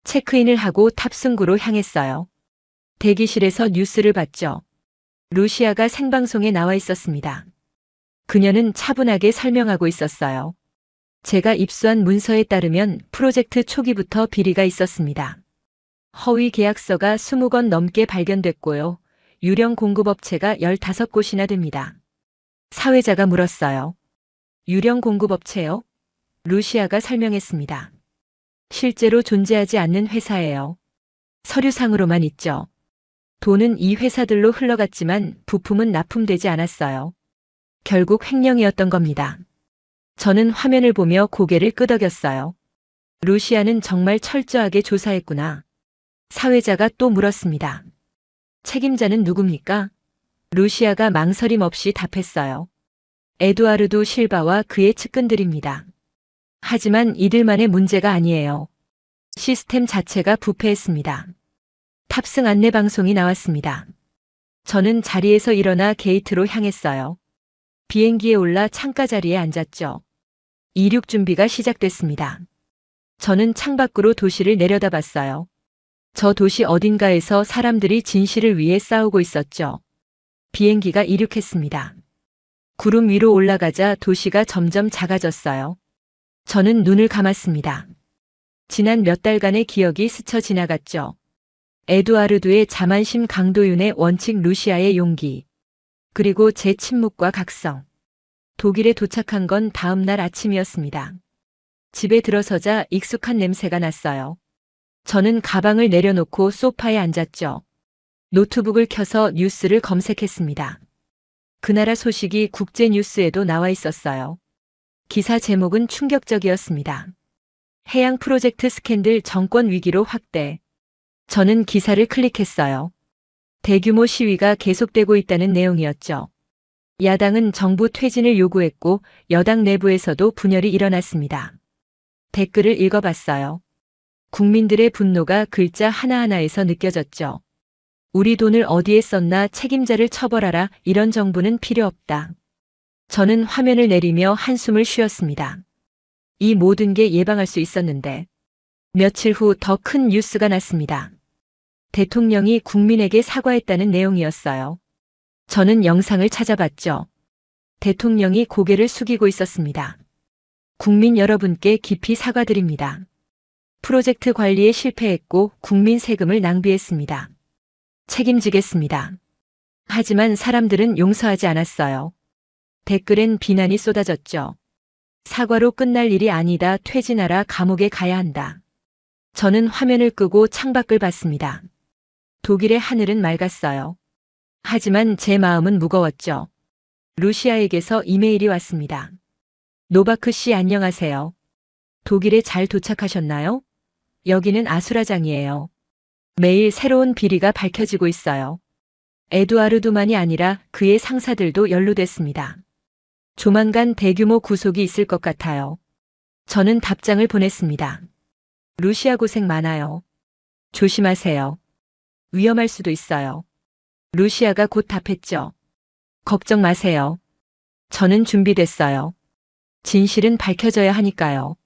체크인을 하고 탑승구로 향했어요. 대기실에서 뉴스를 봤죠. 루시아가 생방송에 나와 있었습니다. 그녀는 차분하게 설명하고 있었어요. 제가 입수한 문서에 따르면 프로젝트 초기부터 비리가 있었습니다. 허위 계약서가 20건 넘게 발견됐고요. 유령 공급업체가 15곳이나 됩니다. 사회자가 물었어요. 유령 공급업체요? 루시아가 설명했습니다. 실제로 존재하지 않는 회사예요. 서류상으로만 있죠. 돈은 이 회사들로 흘러갔지만 부품은 납품되지 않았어요. 결국 횡령이었던 겁니다. 저는 화면을 보며 고개를 끄덕였어요. 루시아는 정말 철저하게 조사했구나. 사회자가 또 물었습니다. 책임자는 누굽니까? 루시아가 망설임 없이 답했어요. 에두아르도 실바와 그의 측근들입니다. 하지만 이들만의 문제가 아니에요. 시스템 자체가 부패했습니다. 탑승 안내 방송이 나왔습니다. 저는 자리에서 일어나 게이트로 향했어요. 비행기에 올라 창가 자리에 앉았죠. 이륙 준비가 시작됐습니다. 저는 창밖으로 도시를 내려다봤어요. 저 도시 어딘가에서 사람들이 진실을 위해 싸우고 있었죠. 비행기가 이륙했습니다. 구름 위로 올라가자 도시가 점점 작아졌어요. 저는 눈을 감았습니다. 지난 몇 달간의 기억이 스쳐 지나갔죠. 에두아르두의 자만심, 강도윤의 원칙, 루시아의 용기. 그리고 제 침묵과 각성. 독일에 도착한 건 다음 날 아침이었습니다. 집에 들어서자 익숙한 냄새가 났어요. 저는 가방을 내려놓고 소파에 앉았죠. 노트북을 켜서 뉴스를 검색했습니다. 그 나라 소식이 국제 뉴스에도 나와 있었어요. 기사 제목은 충격적이었습니다. 해양 프로젝트 스캔들 정권 위기로 확대. 저는 기사를 클릭했어요. 대규모 시위가 계속되고 있다는 내용이었죠. 야당은 정부 퇴진을 요구했고 여당 내부에서도 분열이 일어났습니다. 댓글을 읽어봤어요. 국민들의 분노가 글자 하나하나에서 느껴졌죠. 우리 돈을 어디에 썼나, 책임자를 처벌하라, 이런 정부는 필요 없다. 저는 화면을 내리며 한숨을 쉬었습니다. 이 모든 게 예방할 수 있었는데. 며칠 후 더 큰 뉴스가 났습니다. 대통령이 국민에게 사과했다는 내용이었어요. 저는 영상을 찾아봤죠. 대통령이 고개를 숙이고 있었습니다. 국민 여러분께 깊이 사과드립니다. 프로젝트 관리에 실패했고 국민 세금을 낭비했습니다. 책임지겠습니다. 하지만 사람들은 용서하지 않았어요. 댓글엔 비난이 쏟아졌죠. 사과로 끝날 일이 아니다. 퇴진하라. 감옥에 가야 한다. 저는 화면을 끄고 창밖을 봤습니다. 독일의 하늘은 맑았어요. 하지만 제 마음은 무거웠죠. 루시아에게서 이메일이 왔습니다. 노바크 씨, 안녕하세요. 독일에 잘 도착하셨나요? 여기는 아수라장이에요. 매일 새로운 비리가 밝혀지고 있어요. 에두아르두만이 아니라 그의 상사들도 연루됐습니다. 조만간 대규모 구속이 있을 것 같아요. 저는 답장을 보냈습니다. 루시아 고생 많아요. 조심하세요. 위험할 수도 있어요. 루시아가 곧 답했죠. 걱정 마세요. 저는 준비됐어요. 진실은 밝혀져야 하니까요.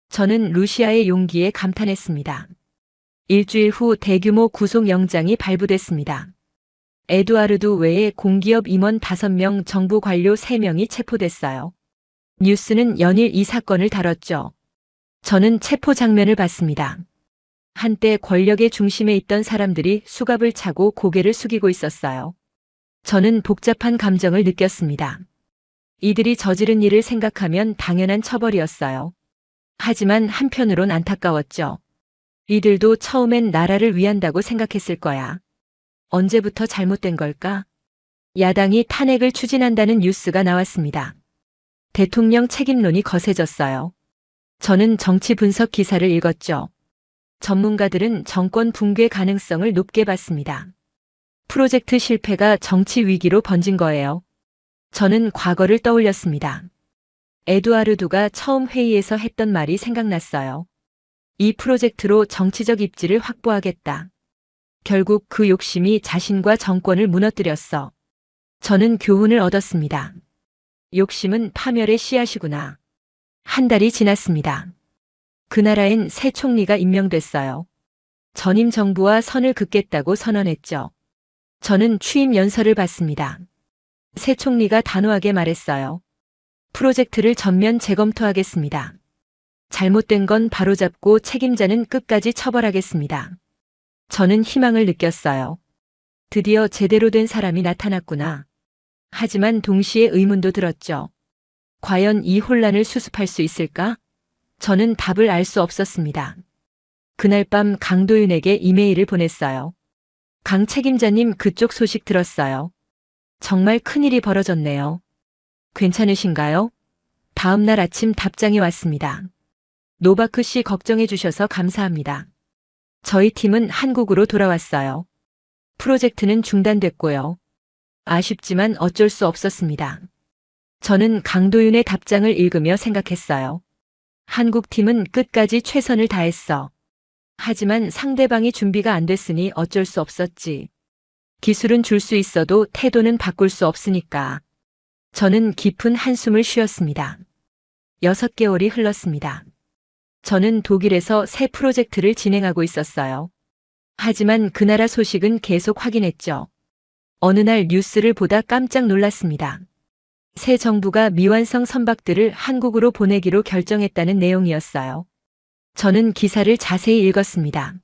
저는 루시아의 용기에 감탄했습니다. 일주일 후 대규모 구속영장이 발부됐습니다. 에두아르두 외에 공기업 임원 5명, 정부 관료 3명이 체포됐어요. 뉴스는 연일 이 사건을 다뤘죠. 저는 체포 장면을 봤습니다. 한때 권력의 중심에 있던 사람들이 수갑을 차고 고개를 숙이고 있었어요. 저는 복잡한 감정을 느꼈습니다. 이들이 저지른 일을 생각하면 당연한 처벌이었어요. 하지만 한편으론 안타까웠죠. 이들도 처음엔 나라를 위한다고 생각했을 거야. 언제부터 잘못된 걸까? 야당이 탄핵을 추진한다는 뉴스가 나왔습니다. 대통령 책임론이 거세졌어요. 저는 정치 분석 기사를 읽었죠. 전문가들은 정권 붕괴 가능성을 높게 봤습니다. 프로젝트 실패가 정치 위기로 번진 거예요. 저는 과거를 떠올렸습니다. 에두아르두가 처음 회의에서 했던 말이 생각났어요. 이 프로젝트로 정치적 입지를 확보하겠다. 결국 그 욕심이 자신과 정권을 무너뜨렸어. 저는 교훈을 얻었습니다. 욕심은 파멸의 씨앗이구나. 한 달이 지났습니다. 그 나라엔 새 총리가 임명됐어요. 전임 정부와 선을 긋겠다고 선언했죠. 저는 취임 연설을 봤습니다. 새 총리가 단호하게 말했어요. 프로젝트를 전면 재검토하겠습니다. 잘못된 건 바로잡고 책임자는 끝까지 처벌하겠습니다. 저는 희망을 느꼈어요. 드디어 제대로 된 사람이 나타났구나. 하지만 동시에 의문도 들었죠. 과연 이 혼란을 수습할 수 있을까? 저는 답을 알 수 없었습니다. 그날 밤 강도윤에게 이메일을 보냈어요. 강 책임자님, 그쪽 소식 들었어요. 정말 큰일이 벌어졌네요. 괜찮으신가요? 다음 날 아침 답장이 왔습니다. 노바크 씨 걱정해 주셔서 감사합니다. 저희 팀은 한국으로 돌아왔어요. 프로젝트는 중단됐고요. 아쉽지만 어쩔 수 없었습니다. 저는 강도윤의 답장을 읽으며 생각했어요. 한국 팀은 끝까지 최선을 다했어. 하지만 상대방이 준비가 안 됐으니 어쩔 수 없었지. 기술은 줄 수 있어도 태도는 바꿀 수 없으니까. 저는 깊은 한숨을 쉬었습니다. 6개월이 흘렀습니다. 저는 독일에서 새 프로젝트를 진행하고 있었어요. 하지만 그 나라 소식은 계속 확인했죠. 어느 날 뉴스를 보다 깜짝 놀랐습니다. 새 정부가 미완성 선박들을 한국으로 보내기로 결정했다는 내용이었어요. 저는 기사를 자세히 읽었습니다.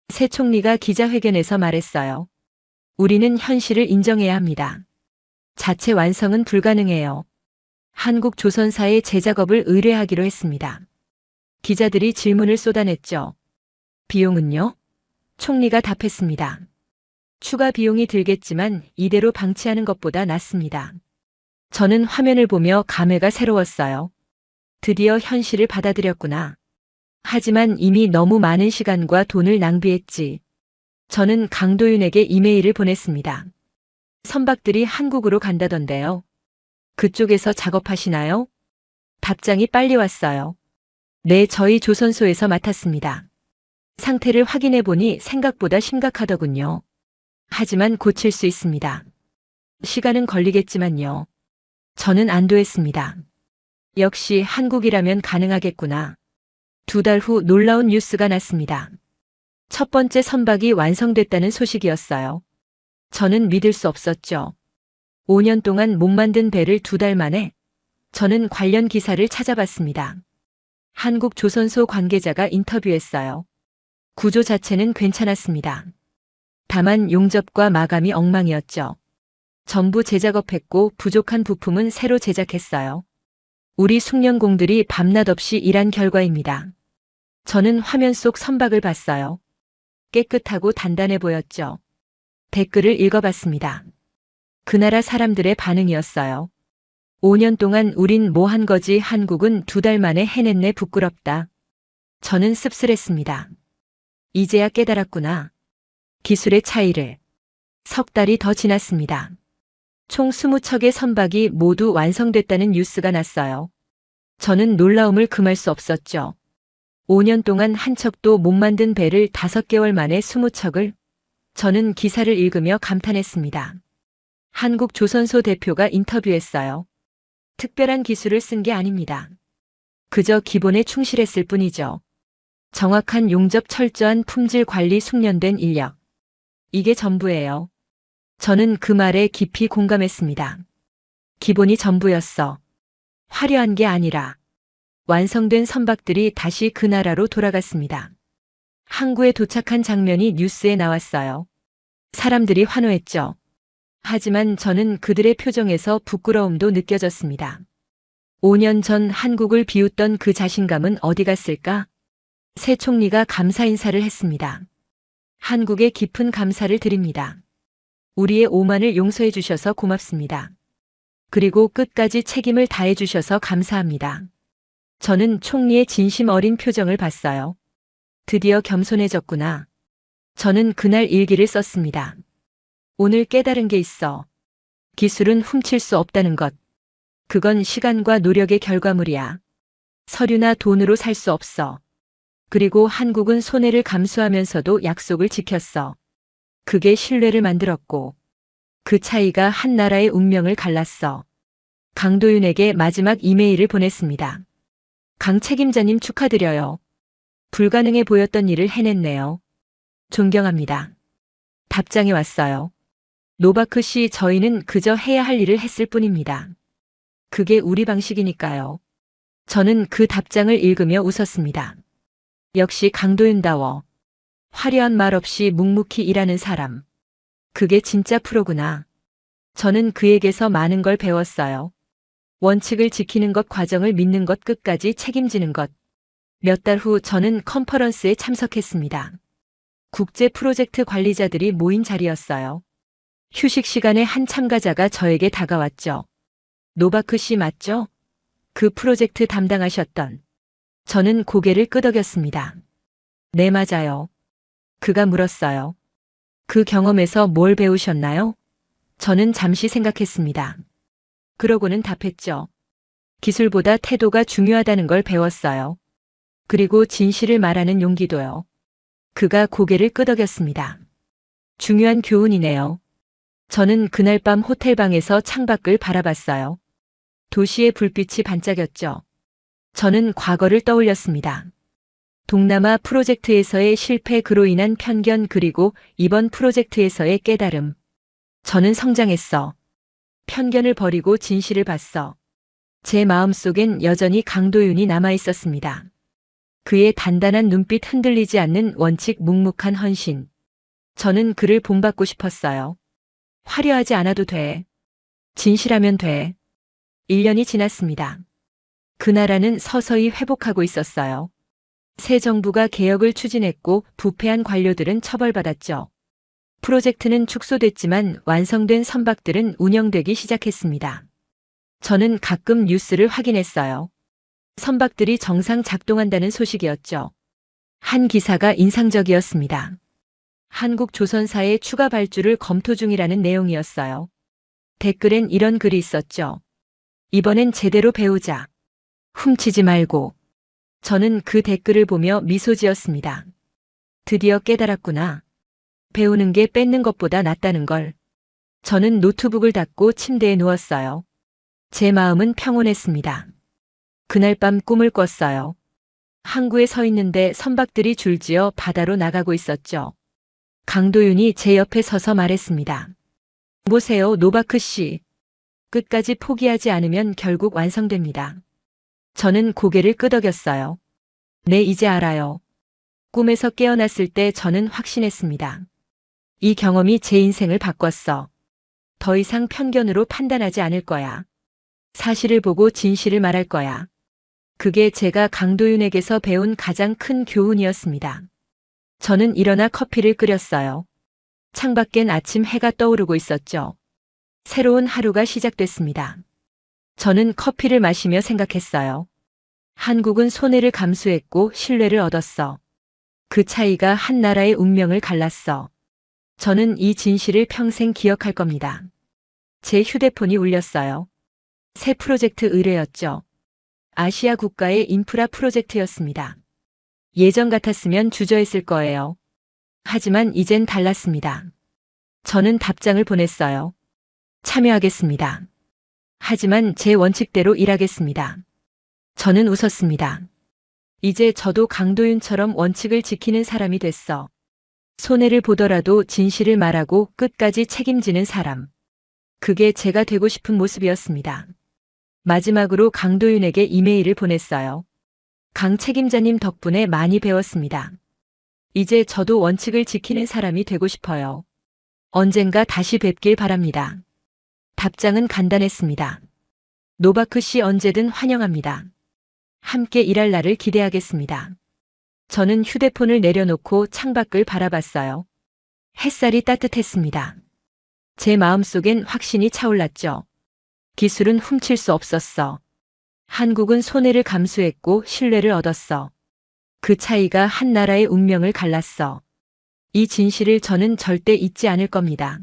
새 총리가 기자회견에서 말했어요. 우리는 현실을 인정해야 합니다. 자체 완성은 불가능해요. 한국 조선사의 제작업을 의뢰하기로 했습니다. 기자들이 질문을 쏟아냈죠. 비용은요? 총리가 답했습니다. 추가 비용이 들겠지만 이대로 방치하는 것보다 낫습니다. 저는 화면을 보며 감회가 새로웠어요. 드디어 현실을 받아들였구나. 하지만 이미 너무 많은 시간과 돈을 낭비했지. 저는 강도윤에게 이메일을 보냈습니다. 선박들이 한국으로 간다던데요. 그쪽에서 작업하시나요? 답장이 빨리 왔어요. 네, 저희 조선소에서 맡았습니다. 상태를 확인해 보니 생각보다 심각하더군요. 하지만 고칠 수 있습니다. 시간은 걸리겠지만요. 저는 안도했습니다. 역시 한국이라면 가능하겠구나. 2달 후 놀라운 뉴스가 났습니다. 첫 번째 선박이 완성됐다는 소식이었어요. 저는 믿을 수 없었죠. 5년 동안 못 만든 배를 2달 만에. 저는 관련 기사를 찾아봤습니다. 한국 조선소 관계자가 인터뷰했어요. 구조 자체는 괜찮았습니다. 다만 용접과 마감이 엉망이었죠. 전부 재작업했고 부족한 부품은 새로 제작했어요. 우리 숙련공들이 밤낮 없이 일한 결과입니다. 저는 화면 속 선박을 봤어요. 깨끗하고 단단해 보였죠. 댓글을 읽어봤습니다. 그 나라 사람들의 반응이었어요. 5년 동안 우린 뭐 한 거지, 한국은 2달 만에 해냈네, 부끄럽다. 저는 씁쓸했습니다. 이제야 깨달았구나. 기술의 차이를. 석 달이 더 지났습니다. 총 20척의 선박이 모두 완성됐다는 뉴스가 났어요. 저는 놀라움을 금할 수 없었죠. 5년 동안 한 척도 못 만든 배를 5개월 만에 20척을. 저는 기사를 읽으며 감탄했습니다. 한국 조선소 대표가 인터뷰했어요. 특별한 기술을 쓴 게 아닙니다. 그저 기본에 충실했을 뿐이죠. 정확한 용접, 철저한 품질 관리, 숙련된 인력. 이게 전부예요. 저는 그 말에 깊이 공감했습니다. 기본이 전부였어. 화려한 게 아니라. 완성된 선박들이 다시 그 나라로 돌아갔습니다. 항구에 도착한 장면이 뉴스에 나왔어요. 사람들이 환호했죠. 하지만 저는 그들의 표정에서 부끄러움도 느껴졌습니다. 5년 전 한국을 비웃던 그 자신감은 어디 갔을까? 새 총리가 감사 인사를 했습니다. 한국에 깊은 감사를 드립니다. 우리의 오만을 용서해 주셔서 고맙습니다. 그리고 끝까지 책임을 다해 주셔서 감사합니다. 저는 총리의 진심 어린 표정을 봤어요. 드디어 겸손해졌구나. 저는 그날 일기를 썼습니다. 오늘 깨달은 게 있어. 기술은 훔칠 수 없다는 것. 그건 시간과 노력의 결과물이야. 서류나 돈으로 살 수 없어. 그리고 한국은 손해를 감수하면서도 약속을 지켰어. 그게 신뢰를 만들었고, 그 차이가 한 나라의 운명을 갈랐어. 강도윤에게 마지막 이메일을 보냈습니다. 강 책임자님 축하드려요. 불가능해 보였던 일을 해냈네요. 존경합니다. 답장이 왔어요. 노바크 씨, 저희는 그저 해야 할 일을 했을 뿐입니다. 그게 우리 방식이니까요. 저는 그 답장을 읽으며 웃었습니다. 역시 강도윤다워. 화려한 말 없이 묵묵히 일하는 사람. 그게 진짜 프로구나. 저는 그에게서 많은 걸 배웠어요. 원칙을 지키는 것, 과정을 믿는 것, 끝까지 책임지는 것. 몇 달 후 저는 컨퍼런스에 참석했습니다. 국제 프로젝트 관리자들이 모인 자리였어요. 휴식 시간에 한 참가자가 저에게 다가왔죠. 노바크 씨 맞죠? 그 프로젝트 담당하셨던. 저는 고개를 끄덕였습니다. 네, 맞아요. 그가 물었어요. 그 경험에서 뭘 배우셨나요? 저는 잠시 생각했습니다. 그러고는 답했죠. 기술보다 태도가 중요하다는 걸 배웠어요. 그리고 진실을 말하는 용기도요. 그가 고개를 끄덕였습니다. 중요한 교훈이네요. 저는 그날 밤 호텔방에서 창밖을 바라봤어요. 도시의 불빛이 반짝였죠. 저는 과거를 떠올렸습니다. 동남아 프로젝트에서의 실패, 그로 인한 편견, 그리고 이번 프로젝트에서의 깨달음. 저는 성장했어. 편견을 버리고 진실을 봤어. 제 마음속엔 여전히 강도윤이 남아 있었습니다. 그의 단단한 눈빛, 흔들리지 않는 원칙, 묵묵한 헌신. 저는 그를 본받고 싶었어요. 화려하지 않아도 돼. 진실하면 돼. 1년이 지났습니다. 그 나라는 서서히 회복하고 있었어요. 새 정부가 개혁을 추진했고 부패한 관료들은 처벌받았죠. 프로젝트는 축소됐지만 완성된 선박들은 운영되기 시작했습니다. 저는 가끔 뉴스를 확인했어요. 선박들이 정상 작동한다는 소식이었죠. 한 기사가 인상적이었습니다. 한국 조선사의 추가 발주를 검토 중이라는 내용이었어요. 댓글엔 이런 글이 있었죠. 이번엔 제대로 배우자. 훔치지 말고. 저는 그 댓글을 보며 미소 지었습니다. 드디어 깨달았구나. 배우는 게 뺏는 것보다 낫다는 걸. 저는 노트북을 닫고 침대에 누웠어요. 제 마음은 평온했습니다. 그날 밤 꿈을 꿨어요. 항구에 서 있는데 선박들이 줄지어 바다로 나가고 있었죠. 강도윤이 제 옆에 서서 말했습니다. 보세요, 노바크 씨. 끝까지 포기하지 않으면 결국 완성됩니다. 저는 고개를 끄덕였어요. 네, 이제 알아요. 꿈에서 깨어났을 때 저는 확신했습니다. 이 경험이 제 인생을 바꿨어. 더 이상 편견으로 판단하지 않을 거야. 사실을 보고 진실을 말할 거야. 그게 제가 강도윤에게서 배운 가장 큰 교훈이었습니다. 저는 일어나 커피를 끓였어요. 창밖엔 아침 해가 떠오르고 있었죠. 새로운 하루가 시작됐습니다. 저는 커피를 마시며 생각했어요. 한국은 손해를 감수했고 신뢰를 얻었어. 그 차이가 한 나라의 운명을 갈랐어. 저는 이 진실을 평생 기억할 겁니다. 제 휴대폰이 울렸어요. 새 프로젝트 의뢰였죠. 아시아 국가의 인프라 프로젝트였습니다. 예전 같았으면 주저했을 거예요. 하지만 이젠 달랐습니다. 저는 답장을 보냈어요. 참여하겠습니다. 하지만 제 원칙대로 일하겠습니다. 저는 웃었습니다. 이제 저도 강도윤처럼 원칙을 지키는 사람이 됐어. 손해를 보더라도 진실을 말하고 끝까지 책임지는 사람. 그게 제가 되고 싶은 모습이었습니다. 마지막으로 강도윤에게 이메일을 보냈어요. 강 책임자님 덕분에 많이 배웠습니다. 이제 저도 원칙을 지키는 사람이 되고 싶어요. 언젠가 다시 뵙길 바랍니다. 답장은 간단했습니다. 노바크 씨 언제든 환영합니다. 함께 일할 날을 기대하겠습니다. 저는 휴대폰을 내려놓고 창밖을 바라봤어요. 햇살이 따뜻했습니다. 제 마음속엔 확신이 차올랐죠. 기술은 훔칠 수 없었어. 한국은 손해를 감수했고 신뢰를 얻었어. 그 차이가 한 나라의 운명을 갈랐어. 이 진실을 저는 절대 잊지 않을 겁니다.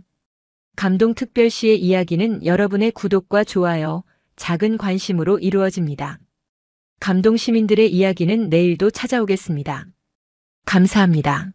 감동특별시의 이야기는 여러분의 구독과 좋아요, 작은 관심으로 이루어집니다. 감동시민들의 이야기는 내일도 찾아오겠습니다. 감사합니다.